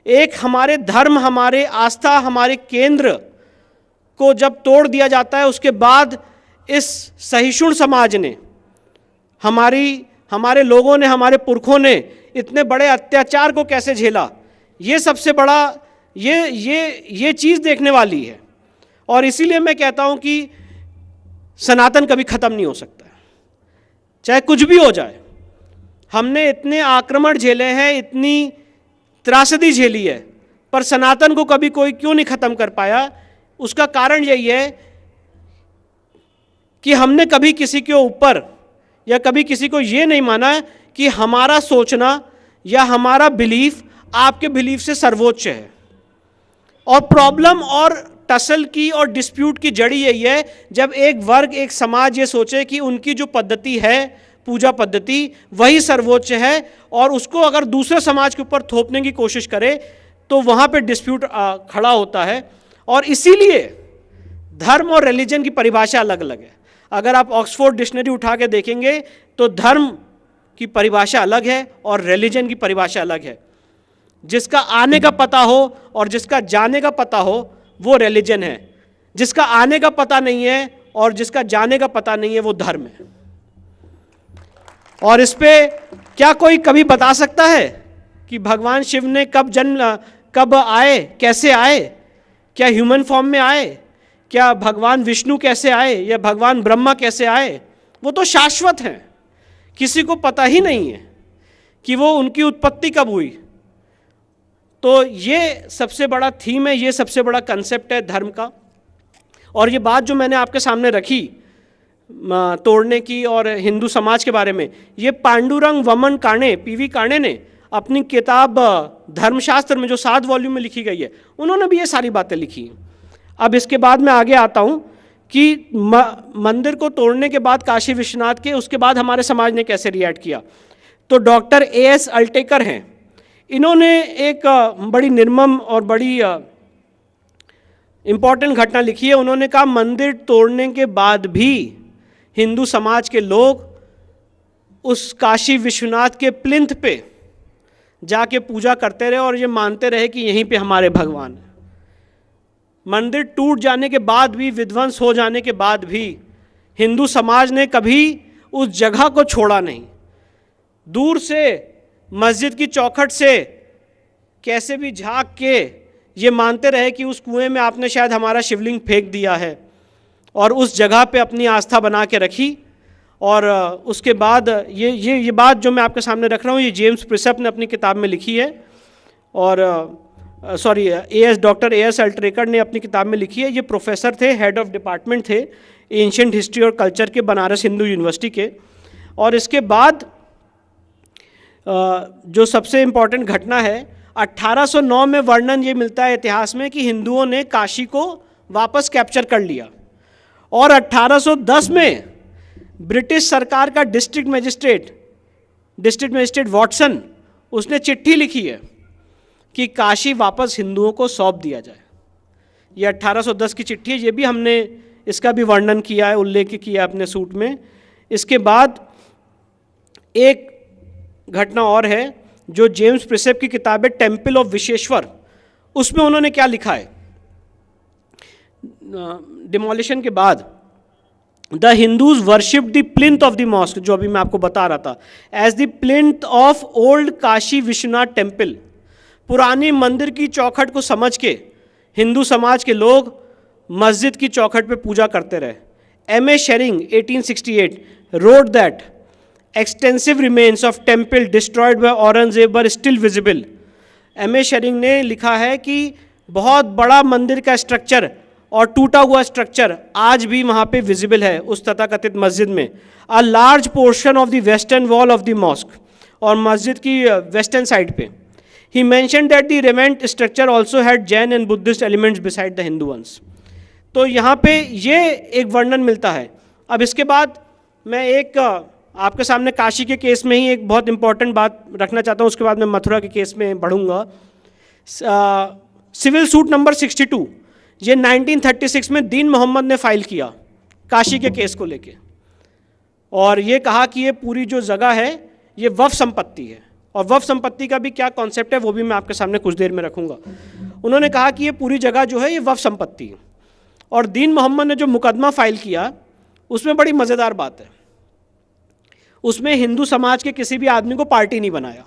एक हमारे धर्म, हमारे आस्था, हमारे केंद्र को जब तोड़ दिया जाता है, उसके बाद इस सहिष्णु समाज ने, हमारे लोगों ने, हमारे पुरखों ने इतने बड़े अत्याचार को कैसे झेला, ये सबसे बड़ा ये चीज़ देखने वाली है। और इसीलिए मैं कहता हूं कि सनातन कभी ख़त्म नहीं हो सकता, चाहे कुछ भी हो जाए। हमने इतने आक्रमण झेले हैं, इतनी त्रासदी झेली है, पर सनातन को कभी कोई क्यों नहीं ख़त्म कर पाया? उसका कारण यही है कि हमने कभी किसी के ऊपर या कभी किसी को ये नहीं माना कि हमारा सोचना या हमारा बिलीफ आपके बिलीफ से सर्वोच्च है। और प्रॉब्लम और टसल की और डिस्प्यूट की जड़ी यही है, जब एक वर्ग, एक समाज ये सोचे कि उनकी जो पद्धति है, पूजा पद्धति, वही सर्वोच्च है, और उसको अगर दूसरे समाज के ऊपर थोपने की कोशिश करे तो वहाँ पे डिस्प्यूट खड़ा होता है। और इसीलिए धर्म और रिलीजन की परिभाषा अलग अलग है। अगर आप ऑक्सफोर्ड डिक्शनरी उठा के देखेंगे तो धर्म की परिभाषा अलग है और रिलीजन की परिभाषा अलग है। जिसका आने का पता हो और जिसका जाने का पता हो वो रिलीजन है, जिसका आने का पता नहीं है और जिसका जाने का पता नहीं है वो धर्म है। और इस पे क्या कोई कभी बता सकता है कि भगवान शिव ने कब आए, कैसे आए, क्या ह्यूमन फॉर्म में आए, क्या भगवान विष्णु कैसे आए या भगवान ब्रह्मा कैसे आए? वो तो शाश्वत हैं, किसी को पता ही नहीं है कि वो उनकी उत्पत्ति कब हुई। तो ये सबसे बड़ा थीम है, ये सबसे बड़ा कंसेप्ट है धर्म का। और ये बात जो मैंने आपके सामने रखी तोड़ने की और हिंदू समाज के बारे में, ये पांडुरंग वमन काणे, पीवी काणे ने अपनी किताब धर्मशास्त्र में जो 7 वॉल्यूम में लिखी गई है, उन्होंने भी ये सारी बातें लिखी हैं। अब इसके बाद मैं आगे आता हूँ कि मंदिर को तोड़ने के बाद काशी विश्वनाथ के, उसके बाद हमारे समाज ने कैसे रिएक्ट किया। तो डॉक्टर A.S. अल्टेकर हैं, इन्होंने एक बड़ी निर्मम और बड़ी इम्पॉर्टेंट घटना लिखी है। उन्होंने कहा मंदिर तोड़ने के बाद भी हिंदू समाज के लोग उस काशी विश्वनाथ के प्लिंथ पे जाके पूजा करते रहे और ये मानते रहे कि यहीं पे हमारे भगवान हैं। मंदिर टूट जाने के बाद भी, विध्वंस हो जाने के बाद भी हिंदू समाज ने कभी उस जगह को छोड़ा नहीं। दूर से मस्जिद की चौखट से कैसे भी झांक के ये मानते रहे कि उस कुएं में आपने शायद हमारा शिवलिंग फेंक दिया है, और उस जगह पे अपनी आस्था बना के रखी। और उसके बाद ये बात जो मैं आपके सामने रख रहा हूँ, ये जेम्स प्रिसेप ने अपनी किताब में लिखी है, और डॉक्टर A.S. अल्टेकर ने अपनी किताब में लिखी है। ये प्रोफेसर थे, हेड ऑफ डिपार्टमेंट थे एंशिएंट हिस्ट्री और कल्चर के बनारस हिंदू यूनिवर्सिटी के। और इसके बाद जो सबसे इम्पॉर्टेंट घटना है, 1809 में वर्णन ये मिलता है इतिहास में कि हिंदुओं ने काशी को वापस कैप्चर कर लिया। और 1810 में ब्रिटिश सरकार का डिस्ट्रिक्ट मजिस्ट्रेट वॉटसन, उसने चिट्ठी लिखी है कि काशी वापस हिंदुओं को सौंप दिया जाए। ये 1810 की चिट्ठी है, ये भी हमने इसका भी वर्णन किया है, उल्लेख किया है अपने सूट में। इसके बाद एक घटना और है जो जेम्स प्रिसेप की किताब है टेम्पल ऑफ विश्वेश्वर, उसमें उन्होंने क्या लिखा है, डिमोलिशन के बाद, the Hindus worship the plinth of the mosque, जो अभी मैं आपको बता रहा था, as the plinth of old Kashi Vishwanath temple. पुरानी मंदिर की चौखट को समझ के हिंदू समाज के लोग मस्जिद की चौखट पे पूजा करते रहे। M.A. Tshering 1868 wrote that extensive remains of temple destroyed by Aurangzeb were still visible। M.A. Tshering ने लिखा है कि बहुत बड़ा मंदिर का स्ट्रक्चर और टूटा हुआ स्ट्रक्चर आज भी वहाँ पे विजिबल है उस तथाकथित मस्जिद में। A large portion of the western wall of the mask, और मस्जिद की वेस्टर्न साइड पे। He mentioned that the remnant structure also had Jain and Buddhist elements beside the Hindu ones। तो यहाँ पे ये एक वर्णन मिलता है। अब इसके बाद मैं एक आपके सामने काशी के केस में ही एक बहुत इंपॉर्टेंट बात रखना चाहता हूँ, उसके बाद मैं मथुरा के केस में बढ़ूँगा। सिविल सूट नंबर 62, ये 1936 में दीन मोहम्मद ने फाइल किया काशी के केस को लेके, और ये कहा कि ये पूरी जो जगह है ये वक्फ संपत्ति है। और वक्फ संपत्ति का भी क्या कॉन्सेप्ट है वो भी मैं आपके सामने कुछ देर में रखूँगा। उन्होंने कहा कि ये पूरी जगह जो है ये वक्फ संपत्ति है। और दीन मोहम्मद ने जो मुकदमा फाइल किया उसमें बड़ी मज़ेदार बात है, उसमें हिंदू समाज के किसी भी आदमी को पार्टी नहीं बनाया,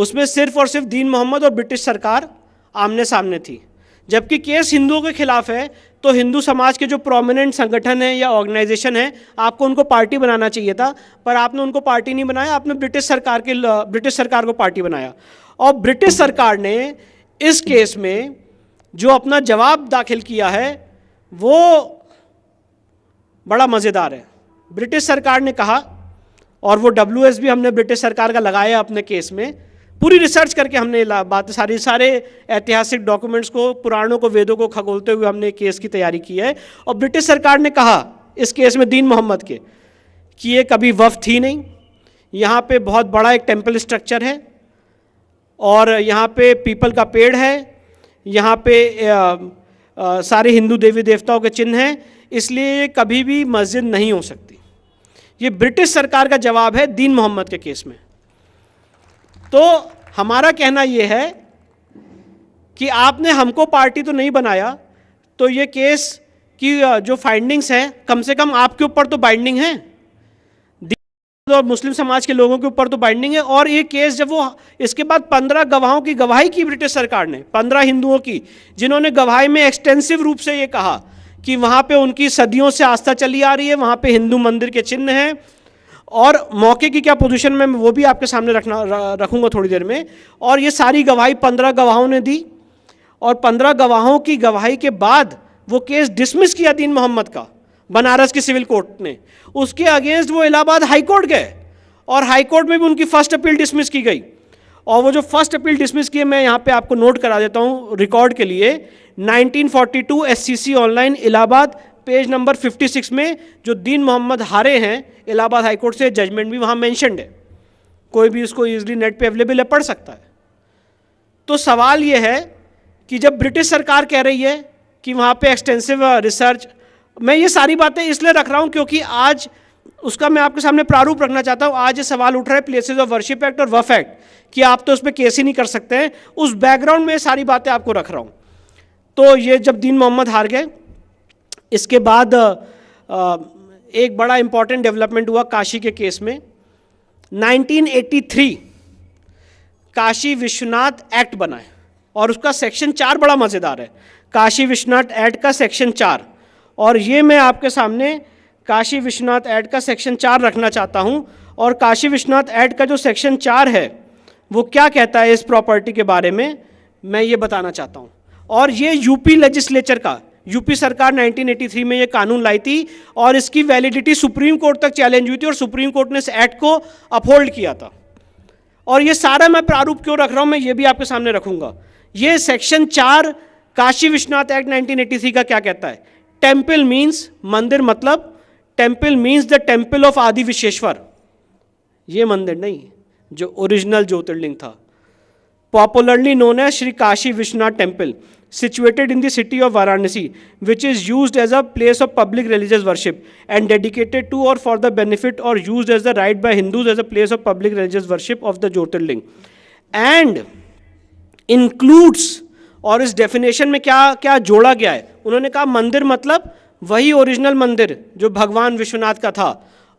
उसमें सिर्फ और सिर्फ दीन मोहम्मद और ब्रिटिश सरकार आमने सामने थी। जबकि केस हिंदुओं के खिलाफ है तो हिंदू समाज के जो प्रोमिनेंट संगठन है या ऑर्गेनाइजेशन है, आपको उनको पार्टी बनाना चाहिए था, पर आपने उनको पार्टी नहीं बनाया, आपने ब्रिटिश सरकार को पार्टी बनाया। और ब्रिटिश सरकार ने इस केस में जो अपना जवाब दाखिल किया है वो बड़ा मज़ेदार है। ब्रिटिश सरकार ने कहा, और वो WS भी हमने ब्रिटिश सरकार का लगाया अपने केस में, पूरी रिसर्च करके हमने बात सारे ऐतिहासिक डॉक्यूमेंट्स को, पुराणों को, वेदों को खगोलते हुए हमने केस की तैयारी की है। और ब्रिटिश सरकार ने कहा इस केस में दीन मोहम्मद के कि ये कभी वफ़ थी नहीं, यहाँ पे बहुत बड़ा एक टेम्पल स्ट्रक्चर है और यहाँ पे पीपल का पेड़ है, यहाँ पे सारे हिंदू देवी देवताओं के चिन्ह हैं, इसलिए ये कभी भी मस्जिद नहीं हो सकती। ये ब्रिटिश सरकार का जवाब है दीन मोहम्मद के केस में। तो हमारा कहना ये है कि आपने हमको पार्टी तो नहीं बनाया, तो ये केस की जो फाइंडिंग्स हैं कम से कम आपके ऊपर तो बाइंडिंग है, और मुस्लिम समाज के लोगों के ऊपर तो बाइंडिंग है। और ये केस जब वो इसके बाद 15 गवाहों की गवाही की ब्रिटिश सरकार ने, 15 हिंदुओं की, जिन्होंने गवाही में एक्सटेंसिव रूप से ये कहा कि वहाँ पे उनकी सदियों से आस्था चली आ रही है, वहाँ पे हिंदू मंदिर के चिन्ह हैं, और मौके की क्या पोजीशन में वो भी आपके सामने रखूँगा थोड़ी देर में। और ये सारी गवाही 15 गवाहों ने दी, और 15 गवाहों की गवाही के बाद वो केस डिसमिस किया दीन मोहम्मद का बनारस की सिविल कोर्ट ने। उसके अगेंस्ट वो इलाहाबाद हाई कोर्ट गए, और हाई कोर्ट में भी उनकी फर्स्ट अपील डिसमिस की गई। और वो जो फर्स्ट अपील डिसमिस की है, मैं यहाँ पे आपको नोट करा देता हूँ रिकॉर्ड के लिए, 1942 SCC online Allahabad page number 56 में जो दीन मोहम्मद हारे हैं इलाहाबाद हाई कोर्ट से, जजमेंट भी वहाँ मेंशन्ड है, कोई भी इसको ईजिली नेट पे अवेलेबल है, पढ़ सकता है। तो सवाल ये है कि जब ब्रिटिश सरकार कह रही है कि वहाँ पे एक्सटेंसिव रिसर्च, मैं ये सारी बातें इसलिए रख रहा हूँ क्योंकि आज उसका मैं आपके सामने प्रारूप रखना चाहता हूँ। आज ये सवाल उठ रहा है प्लेसेस ऑफ वर्शिप एक्ट और वफ एक्ट कि आप तो उस पर केस ही नहीं कर सकते हैं। उस बैकग्राउंड में ये सारी बातें आपको रख रहा हूँ। तो ये जब दीन मोहम्मद हार गए, इसके बाद एक बड़ा इंपॉर्टेंट डेवलपमेंट हुआ काशी के केस में। 1983 काशी विश्वनाथ एक्ट बना है, और उसका सेक्शन 4 बड़ा मज़ेदार है। काशी विश्वनाथ एक्ट का सेक्शन 4, और ये मैं आपके सामने काशी विश्वनाथ एक्ट का सेक्शन 4 रखना चाहता हूँ। और काशी विश्वनाथ एक्ट का जो सेक्शन 4 है वो क्या कहता है इस प्रॉपर्टी के बारे में, मैं ये बताना चाहता हूँ। और ये यूपी लेजिस्लेचर का, यूपी सरकार 1983 में ये कानून लाई थी, और इसकी वैलिडिटी सुप्रीम कोर्ट तक चैलेंज हुई थी, और सुप्रीम कोर्ट ने इस एक्ट को अपहोल्ड किया था। और ये सारा मैं प्रारूप क्यों रख रहा हूँ, मैं ये भी आपके सामने रखूँगा। ये सेक्शन 4 काशी विश्वनाथ एक्ट 1983 का क्या कहता है। टेम्पल मीन्स मंदिर, मतलब temple means the temple of Adi Vishweshwar, ये मंदिर नहीं जो ओरिजिनल ज्योतिर्लिंग था, popularly known as Shri Kashi Vishwanath temple, situated in the city of Varanasi, which is used as a place of public religious worship and dedicated to or for the benefit or used as the right by Hindus as a place of public religious worship of the Jyotirling, and includes, और इस definition में क्या क्या जोड़ा गया है, उन्होंने कहा मंदिर मतलब वही ओरिजिनल मंदिर जो भगवान विश्वनाथ का था,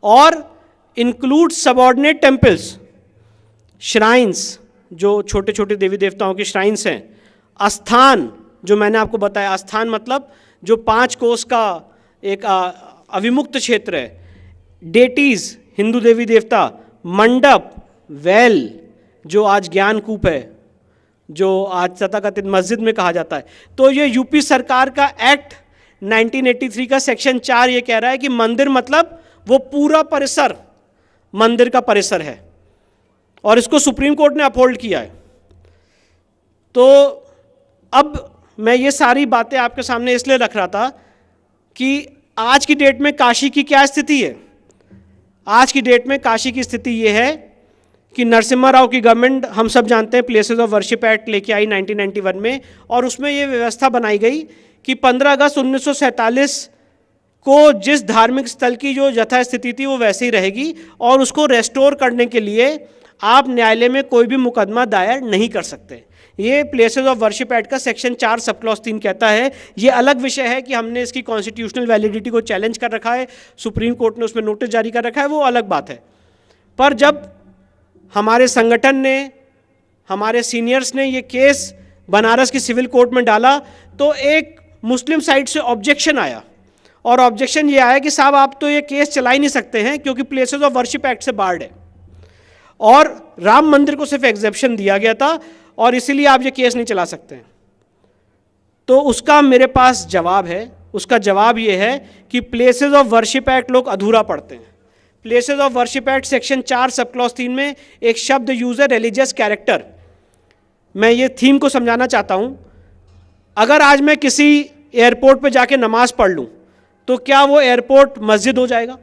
और इंक्लूड सबऑर्डिनेट टेम्पल्स, श्राइन्स जो छोटे छोटे देवी देवताओं की श्राइन्स हैं, आस्थान जो मैंने आपको बताया, आस्थान मतलब जो 5 कोस का एक अविमुक्त क्षेत्र है, डेटीज हिंदू देवी देवता, मंडप, वेल जो आज ज्ञानकूप है, जो आज तथाकथित मस्जिद में कहा जाता है। तो ये यूपी सरकार का एक्ट 1983 का सेक्शन 4 ये कह रहा है कि मंदिर मतलब वो पूरा परिसर मंदिर का परिसर है, और इसको सुप्रीम कोर्ट ने अपहोल्ड किया है। तो अब मैं ये सारी बातें आपके सामने इसलिए रख रहा था कि आज की डेट में काशी की क्या स्थिति है। आज की डेट में काशी की स्थिति ये है कि नरसिम्हा राव की गवर्नमेंट, हम सब जानते हैं, प्लेसेस ऑफ वर्शिप एक्ट लेके आई 1991 में, और उसमें ये व्यवस्था बनाई गई कि 15 अगस्त 1947 को जिस धार्मिक स्थल की जो यथास्थिति थी वो वैसे ही रहेगी, और उसको रेस्टोर करने के लिए आप न्यायालय में कोई भी मुकदमा दायर नहीं कर सकते। ये प्लेसेस ऑफ वर्शिप एक्ट का सेक्शन 4 सब क्लॉज 3 कहता है। ये अलग विषय है कि हमने इसकी कॉन्स्टिट्यूशनल वैलिडिटी को चैलेंज कर रखा है, सुप्रीम कोर्ट ने उसमें नोटिस जारी कर रखा है, वो अलग बात है। पर जब हमारे संगठन ने हमारे सीनियर्स ने ये केस बनारस की सिविल कोर्ट में डाला तो एक मुस्लिम साइड से ऑब्जेक्शन आया, और ऑब्जेक्शन ये आया कि साहब आप तो ये केस चला ही नहीं सकते हैं क्योंकि प्लेसेस ऑफ वर्शिप एक्ट से बार्ड है, और राम मंदिर को सिर्फ एग्जेप्शन दिया गया था और इसीलिए आप ये केस नहीं चला सकते हैं। तो उसका मेरे पास जवाब है। उसका जवाब ये है कि प्लेसेस ऑफ वर्शिप एक्ट लोग अधूरा पढ़ते हैं। Places of worship act section 4 sub clause 3 में एक शब्द यूज है रिलीजियस कैरेक्टर। मैं ये थीम को समझाना चाहता हूँ। अगर आज मैं किसी एयरपोर्ट पे जाके नमाज पढ़ लूँ तो क्या वो एयरपोर्ट मस्जिद हो जाएगा?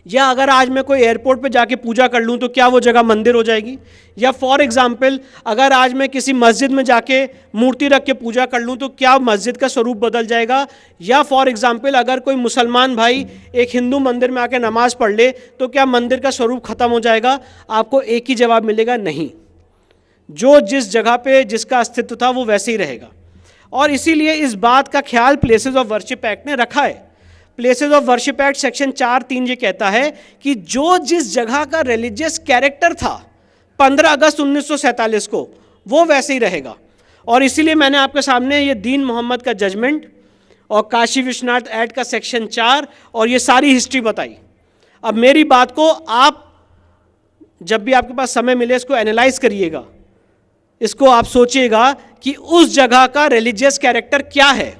या अगर आज मैं कोई एयरपोर्ट पे जाके पूजा कर लूँ तो क्या वो जगह मंदिर हो जाएगी? या फॉर एग्जाम्पल अगर आज मैं किसी मस्जिद में जाके मूर्ति रख के पूजा कर लूँ तो क्या मस्जिद का स्वरूप बदल जाएगा? या फॉर एग्जाम्पल अगर कोई मुसलमान भाई एक हिंदू मंदिर में आके नमाज पढ़ ले तो क्या मंदिर का स्वरूप खत्म हो जाएगा? आपको एक ही जवाब मिलेगा, नहीं। जो जिस जगह पे जिसका अस्तित्व था वो वैसे ही रहेगा। और इसीलिए इस बात का ख्याल प्लेसेस ऑफ वर्शिप एक्ट ने रखा है। Places of worship act section 4(3) ये कहता है कि जो जिस जगह का रिलीजियस कैरेक्टर था 15 अगस्त 1947 को वो वैसे ही रहेगा। और इसीलिए मैंने आपके सामने ये दीन मोहम्मद का जजमेंट और काशी विश्वनाथ एक्ट का सेक्शन 4 और ये सारी हिस्ट्री बताई। अब मेरी बात को आप जब भी आपके पास समय मिले इसको एनालाइज करिएगा, इसको आप सोचिएगा कि उस जगह का रिलीजियस कैरेक्टर क्या है।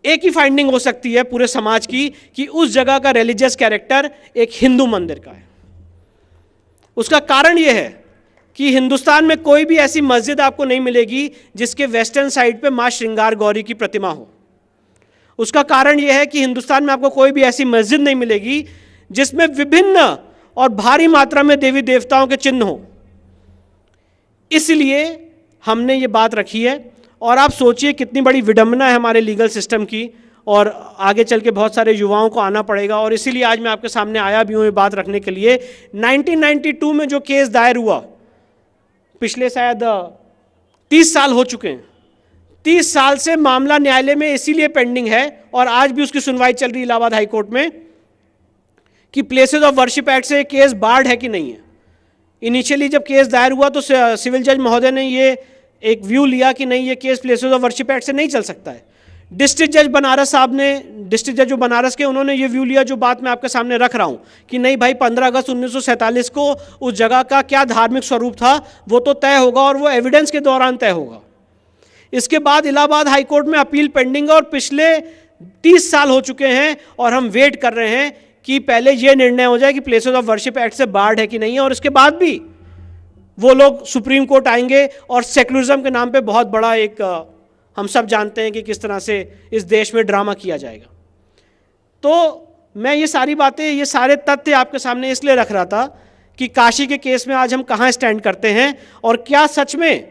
एक ही फाइंडिंग हो सकती है पूरे समाज की कि उस जगह का रिलीजियस कैरेक्टर एक हिंदू मंदिर का है। उसका कारण यह है कि हिंदुस्तान में कोई भी ऐसी मस्जिद आपको नहीं मिलेगी जिसके वेस्टर्न साइड पे मां श्रृंगार गौरी की प्रतिमा हो। उसका कारण यह है कि हिंदुस्तान में आपको कोई भी ऐसी मस्जिद नहीं मिलेगी जिसमें विभिन्न और भारी मात्रा में देवी देवताओं के चिन्ह हो। इसलिए हमने ये बात रखी है। और आप सोचिए कितनी बड़ी विडंबना है हमारे लीगल सिस्टम की, और आगे चल के बहुत सारे युवाओं को आना पड़ेगा। और इसीलिए आज मैं आपके सामने आया भी हूँ ये बात रखने के लिए। 1992 में जो केस दायर हुआ, पिछले शायद 30 साल हो चुके हैं। 30 साल से मामला न्यायालय में इसीलिए पेंडिंग है और आज भी उसकी सुनवाई चल रही है इलाहाबाद हाई कोर्ट में कि प्लेसेस ऑफ वर्शिप एक्ट से केस बार्ड है कि नहीं है। इनिशियली जब केस दायर हुआ तो सिविल जज महोदय ने ये एक व्यू लिया कि नहीं, ये case places of worship act से नहीं चल सकता है। डिस्ट्रिक्ट जज बनारस साहब ने, डिस्ट्रिक्ट जज जो बनारस के, उन्होंने ये व्यू लिया जो बात मैं आपके सामने रख रहा हूँ कि नहीं भाई 15 अगस्त 1947 को उस जगह का क्या धार्मिक स्वरूप था वो तो तय होगा और वो एविडेंस के दौरान तय होगा। इसके बाद इलाहाबाद हाई कोर्ट में अपील पेंडिंग है और पिछले 30 साल हो चुके हैं और हम वेट कर रहे हैं कि पहले ये निर्णय हो जाए कि प्लेसेस ऑफ वर्शिप एक्ट से बार्ड है कि नहीं है। और इसके बाद भी वो लोग सुप्रीम कोर्ट आएंगे और सेकुलरिज्म के नाम पे बहुत बड़ा एक हम सब जानते हैं कि किस तरह से इस देश में ड्रामा किया जाएगा। तो मैं ये सारी बातें, ये सारे तथ्य आपके सामने इसलिए रख रहा था कि काशी के केस में आज हम कहाँ स्टैंड करते हैं और क्या सच में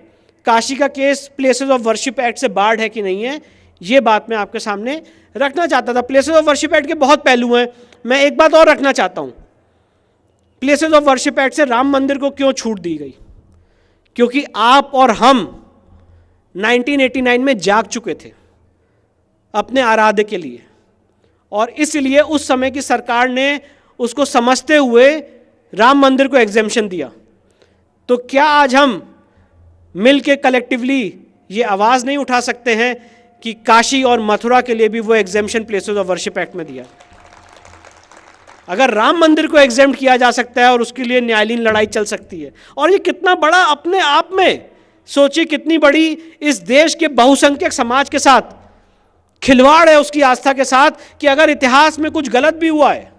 काशी का case places of worship act से बार्ड है कि नहीं है, ये बात मैं आपके सामने रखना चाहता था। प्लेसेस ऑफ वर्शिप एक्ट के बहुत पहलू हैं। मैं एक बात और रखना चाहता हूँ, प्लेसेस ऑफ वर्शिप एक्ट से राम मंदिर को क्यों छूट दी गई? क्योंकि आप और हम 1989 में जाग चुके थे अपने आराध्य के लिए, और इसलिए उस समय की सरकार ने उसको समझते हुए राम मंदिर को एग्जेम्पशन दिया। तो क्या आज हम मिल के कलेक्टिवली ये आवाज़ नहीं उठा सकते हैं कि काशी और मथुरा के लिए भी वो exemption places of worship act में दिया? अगर राम मंदिर को एग्जेम्प्ट किया जा सकता है और उसके लिए न्यायालयीन लड़ाई चल सकती है, और ये कितना बड़ा अपने आप में सोचिए, कितनी बड़ी इस देश के बहुसंख्यक समाज के साथ खिलवाड़ है, उसकी आस्था के साथ, कि अगर इतिहास में कुछ गलत भी हुआ है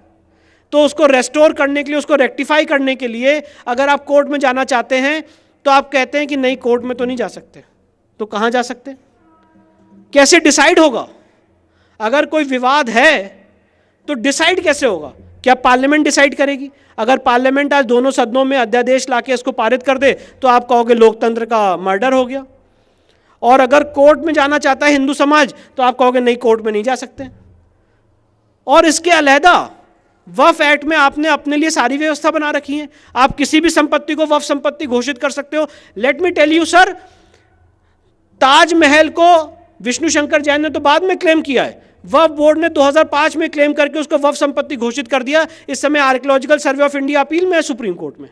तो उसको रेस्टोर करने के लिए, उसको रेक्टिफाई करने के लिए अगर आप कोर्ट में जाना चाहते हैं तो आप कहते हैं कि नहीं, कोर्ट में तो नहीं जा सकते। तो कहाँ जा सकते? कैसे डिसाइड होगा? अगर कोई विवाद है तो डिसाइड कैसे होगा? क्या पार्लियामेंट डिसाइड करेगी? अगर पार्लियामेंट आज दोनों सदनों में अध्यादेश लाके इसको पारित कर दे तो आप कहोगे लोकतंत्र का मर्डर हो गया। और अगर कोर्ट में जाना चाहता है हिंदू समाज तो आप कहोगे नहीं, कोर्ट में नहीं जा सकते। और इसके अलहदा वक्फ एक्ट में आपने अपने लिए सारी व्यवस्था बना रखी है। आप किसी भी संपत्ति को वक्फ संपत्ति घोषित कर सकते हो। Let me tell you sir, Taj Mahal को विष्णु शंकर जैन ने तो बाद में क्लेम किया है, वक्फ बोर्ड ने 2005 में क्लेम करके उसको वक्फ संपत्ति घोषित कर दिया। इस समय archaeological survey of India appeal में है सुप्रीम कोर्ट में।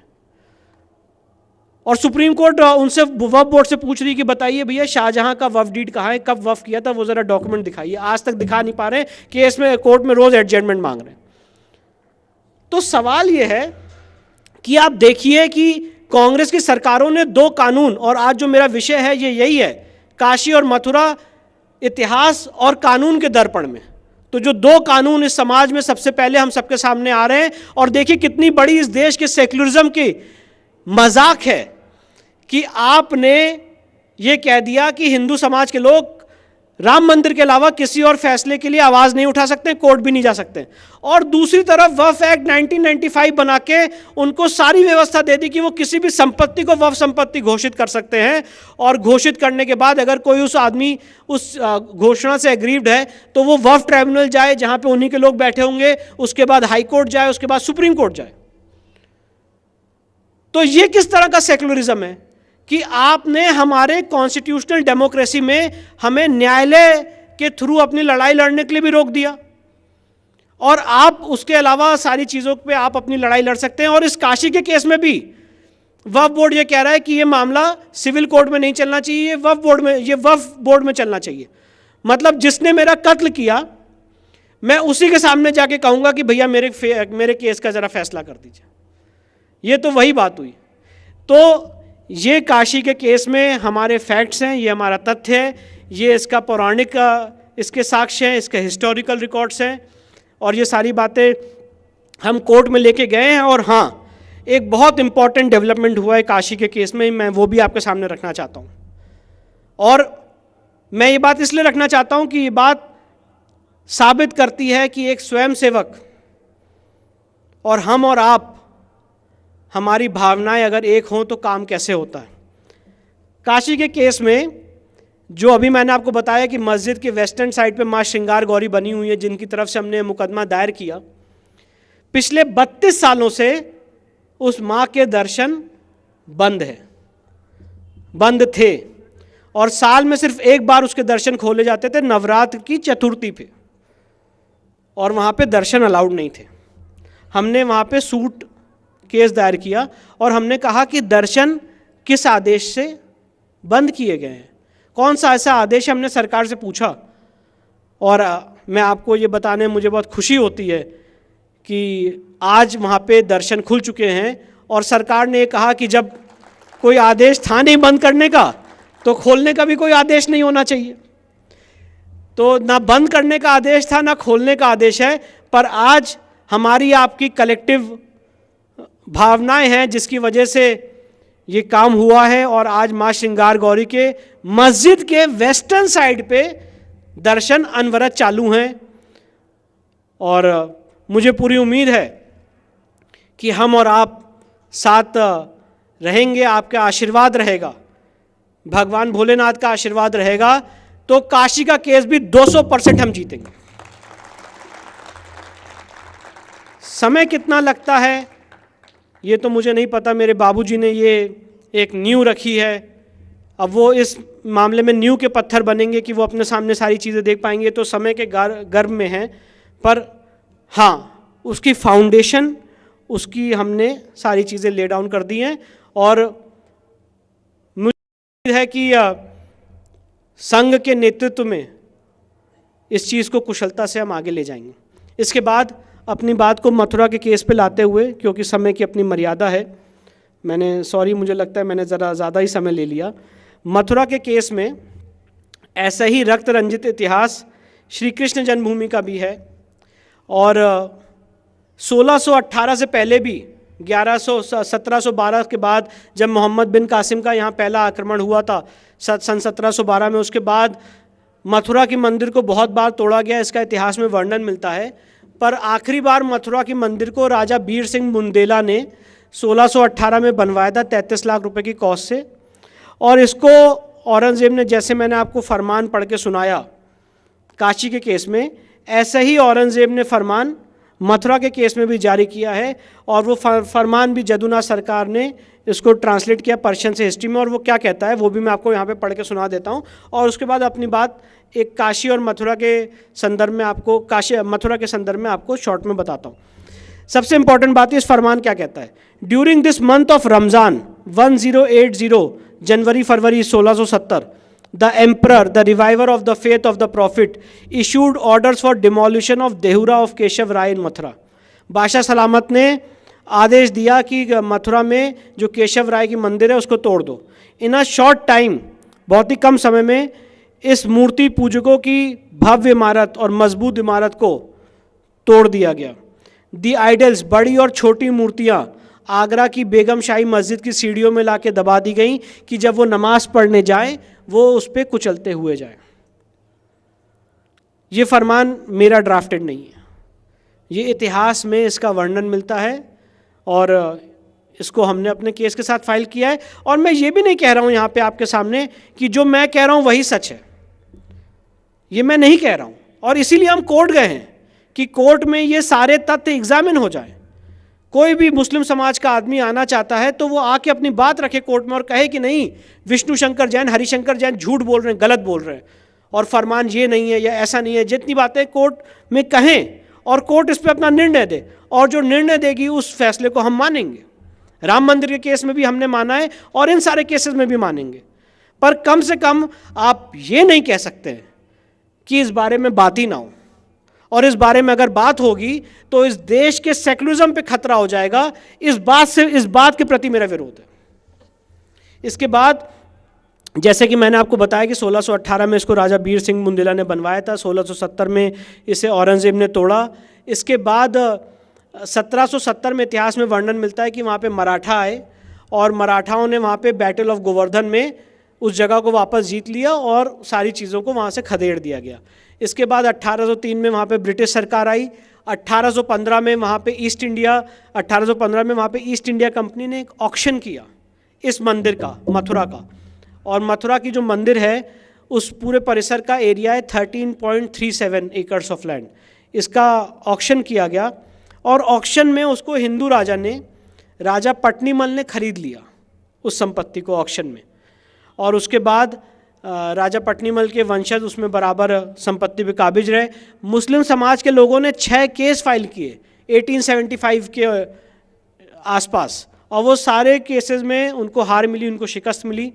और सुप्रीम कोर्ट उनसे वक्फ बोर्ड से पूछ रही कि बताइए भैया शाहजहां का वक्फ डीड कहाँ है, कब वक्फ किया था, वो ज़रा डॉक्यूमेंट दिखाइए। आज तक दिखा नहीं पा रहे, केस में कोर्ट में रोज़ एडजमेंट मांग रहे हैं। तो सवाल ये है कि आप देखिए कि कांग्रेस की सरकारों ने दो कानून, और आज जो मेरा विषय है ये यही है, काशी और मथुरा इतिहास और कानून के दर्पण में। तो जो दो कानून इस समाज में सबसे पहले हम सबके सामने आ रहे हैं, और देखिए कितनी बड़ी इस देश के सेक्युलरिज्म की मजाक है कि आपने ये कह दिया कि हिंदू समाज के लोग राम मंदिर के अलावा किसी और फैसले के लिए आवाज़ नहीं उठा सकते, कोर्ट भी नहीं जा सकते। और दूसरी तरफ वक्फ एक्ट 1995 बना के उनको सारी व्यवस्था दे दी कि वो किसी भी संपत्ति को वक्फ संपत्ति घोषित कर सकते हैं, और घोषित करने के बाद अगर कोई उस आदमी उस घोषणा से एग्रीव्ड है तो वो वक्फ ट्राइब्यूनल जाए जहाँ पे उन्हीं के लोग बैठे होंगे, उसके बाद हाई कोर्ट जाए, उसके बाद सुप्रीम कोर्ट जाए। तो ये किस तरह का सेक्युलरिज्म है कि आपने हमारे कॉन्स्टिट्यूशनल डेमोक्रेसी में हमें न्यायालय के थ्रू अपनी लड़ाई लड़ने के लिए भी रोक दिया, और आप उसके अलावा सारी चीज़ों पे आप अपनी लड़ाई लड़ सकते हैं। और इस काशी के केस में भी वक्फ बोर्ड ये कह रहा है कि ये मामला सिविल कोर्ट में नहीं चलना चाहिए, ये वक्फ बोर्ड में चलना चाहिए। मतलब जिसने मेरा कत्ल किया मैं उसी के सामने जाके कहूँगा कि भैया मेरे केस का ज़रा फैसला कर दीजिए। ये तो वही बात हुई। तो ये काशी के केस में हमारे फैक्ट्स हैं, ये हमारा तथ्य है, ये इसका पौराणिक इसके साक्ष्य हैं, इसके हिस्टोरिकल रिकॉर्ड्स हैं, और ये सारी बातें हम कोर्ट में लेके गए हैं। और हाँ, एक बहुत इंपॉर्टेंट डेवलपमेंट हुआ है काशी के केस में, मैं वो भी आपके सामने रखना चाहता हूँ। और मैं ये बात इसलिए रखना चाहता हूँ कि ये बात साबित करती है कि एक स्वयंसेवक और हम और आप, हमारी भावनाएं अगर एक हों तो काम कैसे होता है। काशी के केस में जो अभी मैंने आपको बताया कि मस्जिद के वेस्टर्न साइड पे माँ श्रृंगार गौरी बनी हुई है, जिनकी तरफ से हमने मुकदमा दायर किया, पिछले 32 सालों से उस माँ के दर्शन बंद थे, और साल में सिर्फ एक बार उसके दर्शन खोले जाते थे, नवरात्र की चतुर्थी पे, और वहाँ पे दर्शन अलाउड नहीं थे। हमने वहाँ पे सूट केस दायर किया और हमने कहा कि दर्शन किस आदेश से बंद किए गए हैं, कौन सा ऐसा आदेश, हमने सरकार से पूछा। और मैं आपको ये बताने में मुझे बहुत खुशी होती है कि आज वहाँ पे दर्शन खुल चुके हैं, और सरकार ने कहा कि जब कोई आदेश था नहीं बंद करने का तो खोलने का भी कोई आदेश नहीं होना चाहिए। तो ना बंद करने का आदेश था ना खोलने का आदेश है, पर आज हमारी आपकी कलेक्टिव भावनाएं हैं जिसकी वजह से ये काम हुआ है। और आज माँ श्रृंगार गौरी के मस्जिद के वेस्टर्न साइड पे दर्शन अनवरत चालू हैं, और मुझे पूरी उम्मीद है कि हम और आप साथ रहेंगे, आपका आशीर्वाद रहेगा, भगवान भोलेनाथ का आशीर्वाद रहेगा, तो काशी का केस भी 200% हम जीतेंगे। समय कितना लगता है ये तो मुझे नहीं पता, मेरे बाबूजी ने ये एक नींव रखी है, अब वो इस मामले में नींव के पत्थर बनेंगे कि वो अपने सामने सारी चीज़ें देख पाएंगे, तो समय के गर्भ में हैं। पर हाँ, उसकी फाउंडेशन, उसकी हमने सारी चीज़ें ले डाउन कर दी हैं, और मुझे है कि संघ के नेतृत्व में इस चीज़ को कुशलता से हम आगे ले जाएंगे। इसके बाद अपनी बात को मथुरा के केस पे लाते हुए, क्योंकि समय की अपनी मर्यादा है, मुझे लगता है मैंने ज़रा ज़्यादा ही समय ले लिया। मथुरा के केस में ऐसा ही रक्त रंजित इतिहास श्री कृष्ण जन्मभूमि का भी है, और 1618 से पहले भी 1712 के बाद जब मोहम्मद बिन कासिम का यहाँ पहला आक्रमण हुआ था सन 1712 में, उसके बाद मथुरा के मंदिर को बहुत बार तोड़ा गया, इसका इतिहास में वर्णन मिलता है। पर आखिरी बार मथुरा के मंदिर को राजा बीर सिंह बुंदेला ने 1618 में बनवाया था 33 लाख रुपए की कॉस्ट से, और इसको औरंगजेब ने, जैसे मैंने आपको फरमान पढ़ के सुनाया काशी के केस में, ऐसे ही औरंगजेब ने फरमान मथुरा के केस में भी जारी किया है, और वो फरमान भी जदुनाथ सरकार ने इसको ट्रांसलेट किया पर्शियन से हिस्ट्री में, और वो क्या कहता है वो भी मैं आपको यहाँ पे पढ़ के सुना देता हूँ, और उसके बाद अपनी बात एक काशी और मथुरा के संदर्भ में आपको, मथुरा के संदर्भ में आपको शॉर्ट में बताता हूँ। सबसे इंपॉर्टेंट बात है इस फरमान क्या कहता है, during this month of Ramzan 1080 January February 1670 the emperor the reviver of the faith of the prophet issued orders for demolition of Dehura of Keshav Rai in Mathura. बादशाह सलामत ने आदेश दिया कि मथुरा में जो केशव राय की मंदिर है उसको तोड़ दो। इन अ शॉर्ट टाइम, बहुत ही कम समय में इस मूर्ति पूजकों की भव्य इमारत और मजबूत इमारत को तोड़ दिया गया। दी आइडल्स, बड़ी और छोटी मूर्तियाँ आगरा की बेगम शाही मस्जिद की सीढ़ियों में लाके दबा दी गई कि जब वो नमाज पढ़ने जाए वो उस पर कुचलते हुए जाए। ये फरमान मेरा ड्राफ्टेड नहीं है, ये इतिहास में इसका वर्णन मिलता है और इसको हमने अपने केस के साथ फाइल किया है। और मैं ये भी नहीं कह रहा हूँ यहाँ पे आपके सामने कि जो मैं कह रहा हूँ वही सच है, ये मैं नहीं कह रहा हूँ। और इसीलिए हम कोर्ट गए हैं कि कोर्ट में ये सारे तथ्य एग्जामिन हो जाए। कोई भी मुस्लिम समाज का आदमी आना चाहता है तो वो आके अपनी बात रखे कोर्ट में और कहे कि नहीं, विष्णु शंकर जैन, हरिशंकर जैन झूठ बोल रहे हैं, गलत बोल रहे हैं, और फरमान ये नहीं है या ऐसा नहीं है। जितनी बातें कोर्ट में कहें और कोर्ट इस पर अपना निर्णय दे, और जो निर्णय देगी उस फैसले को हम मानेंगे। राम मंदिर के केस में भी हमने माना है और इन सारे केसेस में भी मानेंगे। पर कम से कम आप ये नहीं कह सकते कि इस बारे में बात ही ना हो, और इस बारे में अगर बात होगी तो इस देश के सेकुलरिज्म पे खतरा हो जाएगा। इस बात के प्रति मेरा विरोध है। इसके बाद जैसे कि मैंने आपको बताया कि 1618 में इसको राजा बीर सिंह बुंदेला ने बनवाया था, 1670 में इसे औरंगजेब ने तोड़ा। इसके बाद 1770 में इतिहास में वर्णन मिलता है कि वहाँ पे मराठा आए और मराठाओं ने वहाँ पे बैटल ऑफ गोवर्धन में उस जगह को वापस जीत लिया और सारी चीज़ों को वहाँ से खदेड़ दिया गया। इसके बाद 1803 में वहाँ पे ब्रिटिश सरकार आई। 1815 में वहाँ पे ईस्ट इंडिया कंपनी ने एक ऑक्शन किया इस मंदिर का, मथुरा का। और मथुरा की जो मंदिर है उस पूरे परिसर का एरिया है 13.37 एकर्स ऑफ लैंड। इसका ऑक्शन किया गया और ऑक्शन में उसको हिंदू राजा ने, राजा पट्नीमल ने खरीद लिया उस संपत्ति को ऑक्शन में। और उसके बाद राजा पट्नीमल के वंशज उसमें बराबर संपत्ति पे काबिज रहे। मुस्लिम समाज के लोगों ने 6 केस फाइल किए 1875 के आसपास, और वो सारे केसेस में उनको हार मिली, उनको शिकस्त मिली।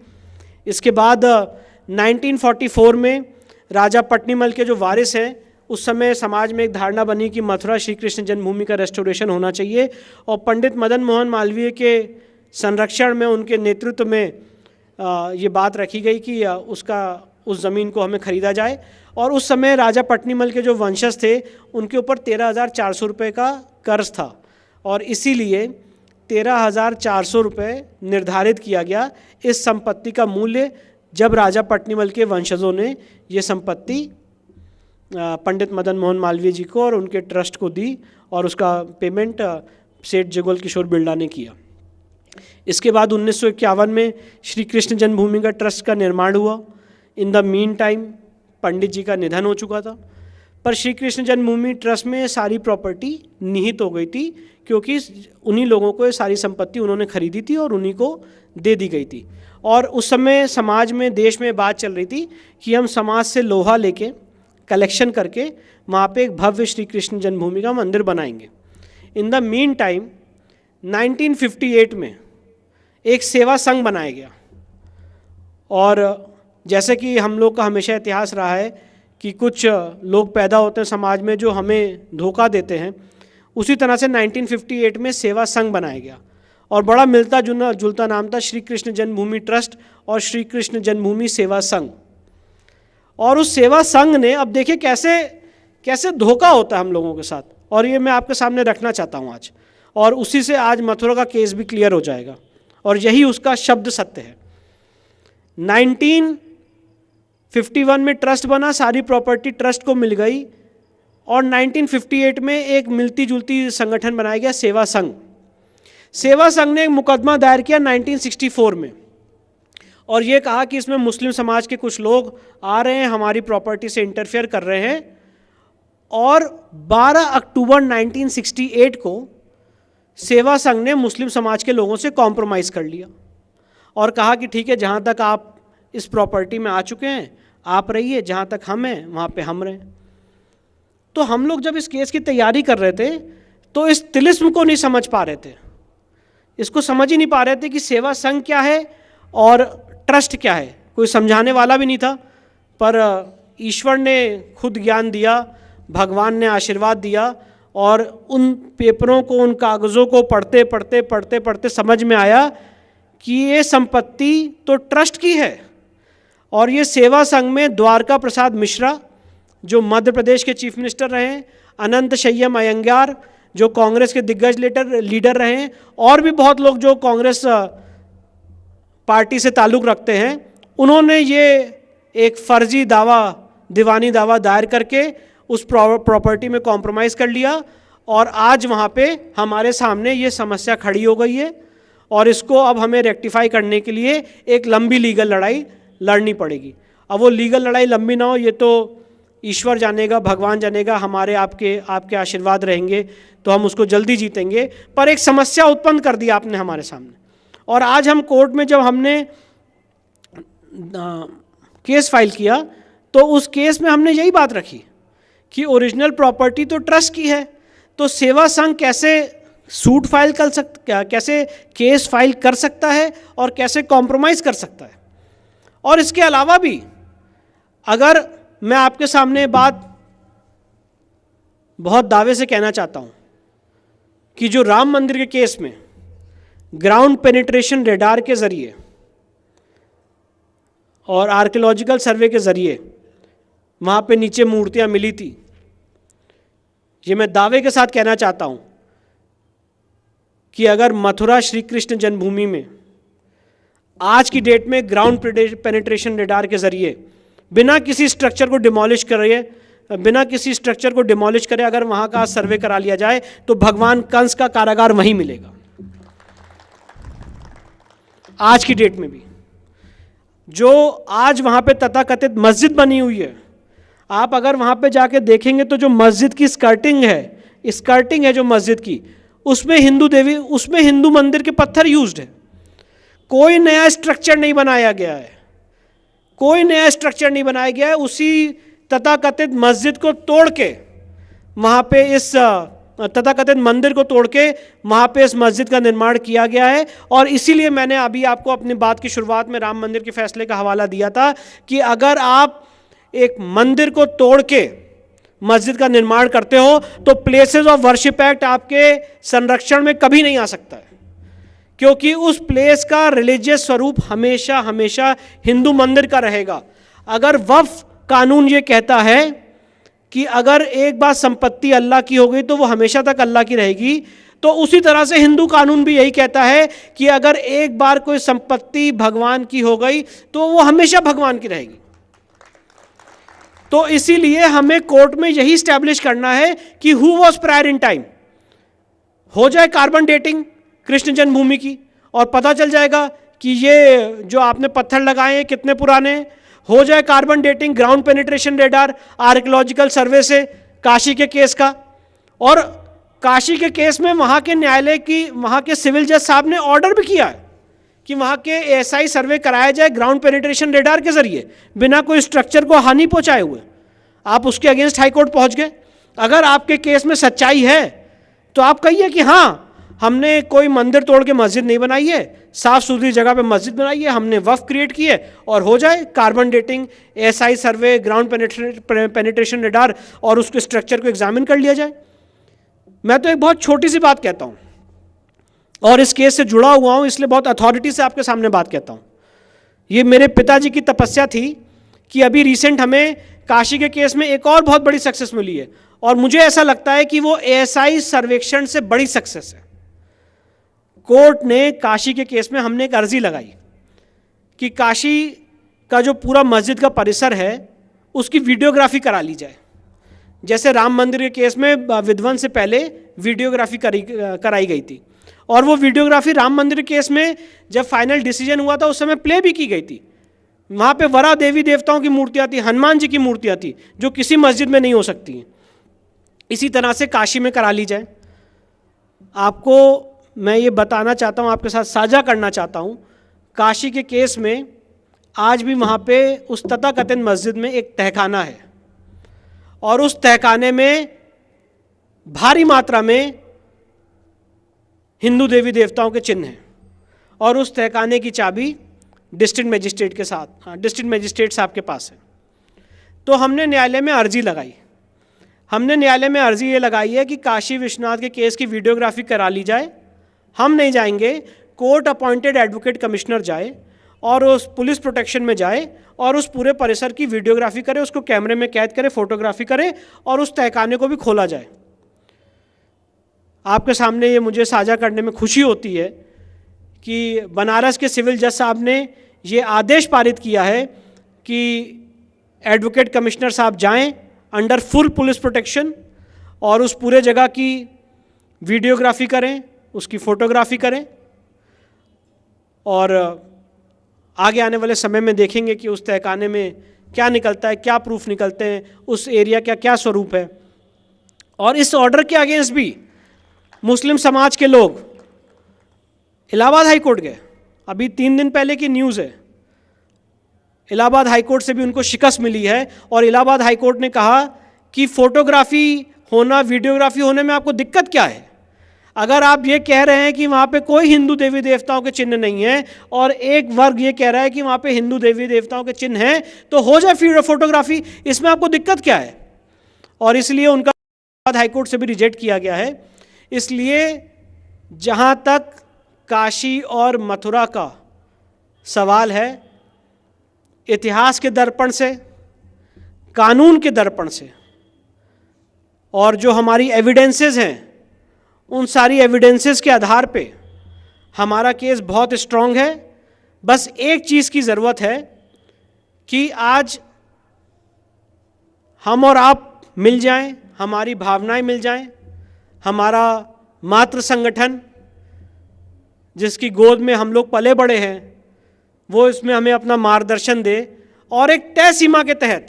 इसके बाद 1944 में राजा पट्नीमल के जो वारिस हैं, उस समय समाज में एक धारणा बनी कि मथुरा श्री कृष्ण जन्मभूमि का रेस्टोरेशन होना चाहिए, और पंडित मदन मोहन मालवीय के संरक्षण में, उनके नेतृत्व में ये बात रखी गई कि उस ज़मीन को हमें ख़रीदा जाए। और उस समय राजा पट्नीमल के जो वंशज थे उनके ऊपर 13,400 रुपये का कर्ज था, और इसीलिए 13,400 रुपये निर्धारित किया गया इस संपत्ति का मूल्य, जब राजा पट्नीमल के वंशजों ने ये संपत्ति पंडित मदन मोहन मालवीय जी को और उनके ट्रस्ट को दी, और उसका पेमेंट सेठ जुगल किशोर बिरला ने किया। इसके बाद 1951 में श्री कृष्ण जन्मभूमि का ट्रस्ट का निर्माण हुआ। इन द मीन टाइम पंडित जी का निधन हो चुका था, पर श्री कृष्ण जन्मभूमि ट्रस्ट में सारी प्रॉपर्टी निहित हो गई थी, क्योंकि उन्हीं लोगों को ये सारी संपत्ति उन्होंने खरीदी थी और उन्हीं को दे दी गई थी। और उस समय समाज में, देश में बात चल रही थी कि हम समाज से लोहा लेके, कलेक्शन करके वहाँ पे एक भव्य श्री कृष्ण जन्मभूमि का मंदिर बनाएंगे। इन द मीन टाइम 1958 में एक सेवा संघ बनाया गया, और जैसे कि हम लोग का हमेशा इतिहास रहा है कि कुछ लोग पैदा होते हैं समाज में जो हमें धोखा देते हैं, उसी तरह से 1958 में सेवा संघ बनाया गया, और बड़ा मिलता जुलता नाम था श्री कृष्ण जन्मभूमि ट्रस्ट और श्री कृष्ण जन्मभूमि सेवा संघ। और उस सेवा संघ ने, अब देखिए कैसे धोखा होता है हम लोगों के साथ, और ये मैं आपके सामने रखना चाहता हूँ आज, और उसी से आज मथुरा का केस भी क्लियर हो जाएगा, और यही उसका शब्द सत्य है। 1951 में ट्रस्ट बना, सारी प्रॉपर्टी ट्रस्ट को मिल गई, और 1958 में एक मिलती जुलती संगठन बनाया गया, सेवा संघ। सेवा संघ ने एक मुकदमा दायर किया 1964 में, और ये कहा कि इसमें मुस्लिम समाज के कुछ लोग आ रहे हैं, हमारी प्रॉपर्टी से इंटरफेयर कर रहे हैं। और 12 अक्टूबर 1968 को सेवा संघ ने मुस्लिम समाज के लोगों से कॉम्प्रोमाइज़ कर लिया और कहा कि ठीक है, जहाँ तक आप इस प्रॉपर्टी में आ चुके हैं आप रहिए, जहाँ तक हम हैं वहाँ पे हम रहें। तो हम लोग जब इस केस की तैयारी कर रहे थे तो इस तिलिस्म को नहीं समझ पा रहे थे, इसको समझ ही नहीं पा रहे थे कि सेवा संघ क्या है और ट्रस्ट क्या है। कोई समझाने वाला भी नहीं था, पर ईश्वर ने खुद ज्ञान दिया, भगवान ने आशीर्वाद दिया, और उन पेपरों को, उन कागज़ों को पढ़ते पढ़ते पढ़ते पढ़ते समझ में आया कि ये संपत्ति तो ट्रस्ट की है। और ये सेवा संघ में द्वारका प्रसाद मिश्रा जो मध्य प्रदेश के चीफ मिनिस्टर रहे हैं, अनंत शय्यम अयंगार जो कांग्रेस के दिग्गज लीडर रहे हैं, और भी बहुत लोग जो कांग्रेस पार्टी से ताल्लुक़ रखते हैं, उन्होंने ये एक फर्जी दावा, दीवानी दावा दायर करके उस प्रॉपर्टी में कॉम्प्रोमाइज़ कर लिया, और आज वहाँ पे हमारे सामने ये समस्या खड़ी हो गई है, और इसको अब हमें रेक्टिफाई करने के लिए एक लंबी लीगल लड़ाई लड़नी पड़ेगी। अब वो लीगल लड़ाई लंबी ना हो, ये तो ईश्वर जानेगा, भगवान जानेगा, हमारे आपके आशीर्वाद रहेंगे तो हम उसको जल्दी जीतेंगे। पर एक समस्या उत्पन्न कर दी आपने हमारे सामने, और आज हम कोर्ट में जब हमने केस फाइल किया तो उस केस में हमने यही बात रखी कि ओरिजिनल प्रॉपर्टी तो ट्रस्ट की है, तो सेवा संघ कैसे सूट फाइल कर सकता, कैसे केस फाइल कर सकता है और कैसे कॉम्प्रोमाइज़ कर सकता है। और इसके अलावा भी अगर मैं आपके सामने बात बहुत दावे से कहना चाहता हूं कि जो राम मंदिर के केस में ग्राउंड पेनिट्रेशन रेडार के ज़रिए और आर्कियोलॉजिकल सर्वे के ज़रिए वहाँ पे नीचे मूर्तियाँ मिली थी, ये मैं दावे के साथ कहना चाहता हूँ कि अगर मथुरा श्री कृष्ण जन्मभूमि में आज की डेट में ग्राउंड पेनिट्रेशन रेडार के ज़रिए बिना किसी स्ट्रक्चर को डिमोलिश करे अगर वहाँ का सर्वे करा लिया जाए तो भगवान कंस का कारागार वहीं मिलेगा। आज की डेट में भी जो आज वहाँ पे तथाकथित मस्जिद बनी हुई है, आप अगर वहाँ पे जाके देखेंगे तो जो मस्जिद की स्कर्टिंग है जो मस्जिद की, उसमें हिंदू मंदिर के पत्थर यूज्ड है। कोई नया स्ट्रक्चर नहीं बनाया गया है, उसी तथाकथित मस्जिद को तोड़ के वहाँ पे इस तथाकथित मंदिर को तोड़ के वहाँ पे इस मस्जिद का निर्माण किया गया है। और इसीलिए मैंने अभी आपको अपनी बात की शुरुआत में राम मंदिर के फैसले का हवाला दिया था कि अगर आप एक मंदिर को तोड़ के मस्जिद का निर्माण करते हो तो प्लेसेस ऑफ वर्शिप एक्ट आपके संरक्षण में कभी नहीं आ सकता है, क्योंकि उस प्लेस का रिलीजियस स्वरूप हमेशा हमेशा हिंदू मंदिर का रहेगा। अगर वक्फ कानून ये कहता है कि अगर एक बार संपत्ति अल्लाह की हो गई तो वो हमेशा तक अल्लाह की रहेगी, तो उसी तरह से हिंदू कानून भी यही कहता है कि अगर एक बार कोई संपत्ति भगवान की हो गई तो वो हमेशा भगवान की रहेगी। तो इसीलिए हमें कोर्ट में यही स्टैब्लिश करना है कि who was prior in time. हो जाए कार्बन डेटिंग कृष्ण जन्मभूमि की और पता चल जाएगा कि ये जो आपने पत्थर लगाए हैं कितने पुराने हैं। हो जाए carbon dating, ground penetration radar, archaeological सर्वे से काशी के केस का। और काशी के केस में वहाँ के न्यायालय की, वहाँ के सिविल जज साहब ने ऑर्डर भी किया है कि वहाँ के एएसआई सर्वे कराया जाए ग्राउंड पेनिट्रेशन रेडार के जरिए, बिना कोई स्ट्रक्चर को हानि पहुँचाए हुए। आप उसके अगेंस्ट हाईकोर्ट पहुँच गए। अगर आपके केस में सच्चाई है तो आप कहिए कि हाँ, हमने कोई मंदिर तोड़ के मस्जिद नहीं बनाई है, साफ सुथरी जगह पे मस्जिद बनाई है, हमने वक्फ क्रिएट की है। और हो जाए कार्बन डेटिंग, एएसआई सर्वे, ग्राउंड पेनिट्रेशन रेडार और उसके स्ट्रक्चर को एग्जामिन कर लिया जाए। मैं तो एक बहुत छोटी सी बात कहता हूँ और इस केस से जुड़ा हुआ हूँ, इसलिए बहुत अथॉरिटी से आपके सामने बात कहता हूँ। ये मेरे पिताजी की तपस्या थी कि अभी रिसेंट हमें काशी के केस में एक और बहुत बड़ी सक्सेस मिली है, और मुझे ऐसा लगता है कि वो एएसआई सर्वेक्षण से बड़ी सक्सेस है। कोर्ट ने काशी के केस में हमने एक अर्जी लगाई कि काशी का जो पूरा मस्जिद का परिसर है उसकी वीडियोग्राफी करा ली जाए। जैसे राम मंदिर के केस में विध्वंस से पहले वीडियोग्राफी कराई गई थी, और वो वीडियोग्राफी राम मंदिर के केस में जब फाइनल डिसीजन हुआ था उस समय प्ले भी की गई थी। वहाँ पे वरा देवी देवताओं की मूर्तियाँ थी, हनुमान जी की मूर्तियाँ थी, जो किसी मस्जिद में नहीं हो सकती हैं। इसी तरह से काशी में करा ली जाए। आपको मैं ये बताना चाहता हूँ, आपके साथ साझा करना चाहता हूँ, काशी के केस में आज भी वहाँ पे उस तथाकथित मस्जिद में एक तहखाना है, और उस तहखाने में भारी मात्रा में हिंदू देवी देवताओं के चिन्ह हैं और उस तहखाने की चाबी डिस्ट्रिक्ट मजिस्ट्रेट के साथ डिस्ट्रिक्ट मजिस्ट्रेट साहब के पास है। तो हमने न्यायालय में अर्जी लगाई। हमने न्यायालय में अर्जी ये लगाई है कि काशी विश्वनाथ के केस की वीडियोग्राफी करा ली जाए। हम नहीं जाएंगे, कोर्ट अपॉइंटेड एडवोकेट कमिश्नर जाए और उस पुलिस प्रोटेक्शन में जाए और उस पूरे परिसर की वीडियोग्राफी करे, उसको कैमरे में कैद करे, फोटोग्राफी करे और उस तहखाने को भी खोला जाए। आपके सामने ये मुझे साझा करने में खुशी होती है कि बनारस के सिविल जज साहब ने ये आदेश पारित किया है कि एडवोकेट कमिश्नर साहब जाएं अंडर फुल पुलिस प्रोटेक्शन और उस पूरे जगह की वीडियोग्राफी करें, उसकी फ़ोटोग्राफी करें और आगे आने वाले समय में देखेंगे कि उस तहखाने में क्या निकलता है, क्या प्रूफ निकलते हैं, उस एरिया का क्या स्वरूप है। और इस ऑर्डर के अगेंस्ट भी मुस्लिम समाज के लोग इलाहाबाद हाई कोर्ट गए। अभी 3 दिन पहले की न्यूज़ है, इलाहाबाद हाई कोर्ट से भी उनको शिकस्त मिली है और इलाहाबाद हाई कोर्ट ने कहा कि फोटोग्राफी होना, वीडियोग्राफी होने में आपको दिक्कत क्या है? अगर आप ये कह रहे हैं कि वहाँ पे कोई हिंदू देवी देवताओं के चिन्ह नहीं है और एक वर्ग ये कह रहा है कि वहाँ पे हिंदू देवी देवताओं के चिन्ह हैं, तो हो जाए फोटोग्राफी, इसमें आपको दिक्कत क्या है? और इसलिए उनका हाई कोर्ट से भी रिजेक्ट किया गया है। इसलिए जहाँ तक काशी और मथुरा का सवाल है, इतिहास के दर्पण से, कानून के दर्पण से और जो हमारी एविडेंसेस हैं, उन सारी एविडेंसेस के आधार पे हमारा केस बहुत स्ट्रांग है। बस एक चीज़ की ज़रूरत है कि आज हम और आप मिल जाएं, हमारी भावनाएं मिल जाएं, हमारा मातृ संगठन जिसकी गोद में हम लोग पले बड़े हैं वो इसमें हमें अपना मार्गदर्शन दे और एक तय सीमा के तहत,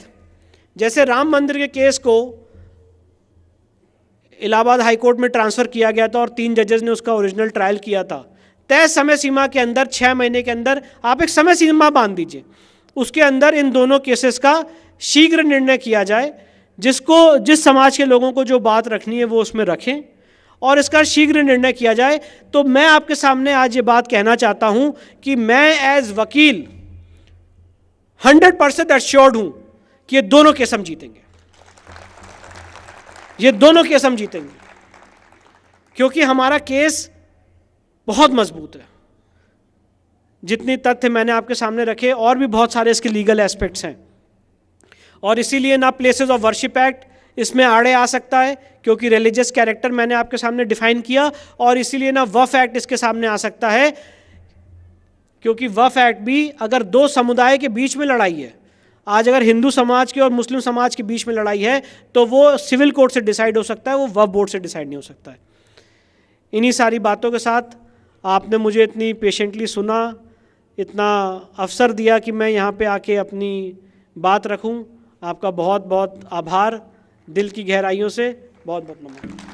जैसे राम मंदिर के केस को इलाहाबाद हाई कोर्ट में ट्रांसफ़र किया गया था और 3 जजेस ने उसका ओरिजिनल ट्रायल किया था, तय समय सीमा के अंदर 6 महीने के अंदर आप एक समय सीमा बांध दीजिए, उसके अंदर इन दोनों केसेस का शीघ्र निर्णय किया जाए। जिस समाज के लोगों को जो बात रखनी है वो उसमें रखें और इसका शीघ्र निर्णय किया जाए। तो मैं आपके सामने आज ये बात कहना चाहता हूं कि मैं एज वकील 100% एश्योर्ड हूं कि ये दोनों केस हम जीतेंगे, ये दोनों केस हम जीतेंगे, क्योंकि हमारा केस बहुत मजबूत है। जितने तथ्य मैंने आपके सामने रखे और भी बहुत सारे इसके लीगल एस्पेक्ट्स हैं और इसीलिए ना प्लेसेस ऑफ वर्शिप एक्ट इसमें आड़े आ सकता है क्योंकि रिलीजियस कैरेक्टर मैंने आपके सामने डिफाइन किया, और इसीलिए ना वक्फ एक्ट इसके सामने आ सकता है क्योंकि वक्फ एक्ट भी अगर 2 समुदाय के बीच में लड़ाई है, आज अगर हिंदू समाज के और मुस्लिम समाज के बीच में लड़ाई है तो वो सिविल कोर्ट से डिसाइड हो सकता है, वो वक्फ बोर्ड से डिसाइड नहीं हो सकता है। इन्हीं सारी बातों के साथ आपने मुझे इतनी पेशेंटली सुना, इतना अवसर दिया कि मैं यहाँ पे आके अपनी बात रखूँ। आपका बहुत बहुत आभार, दिल की गहराइयों से बहुत बहुत नमस्कार।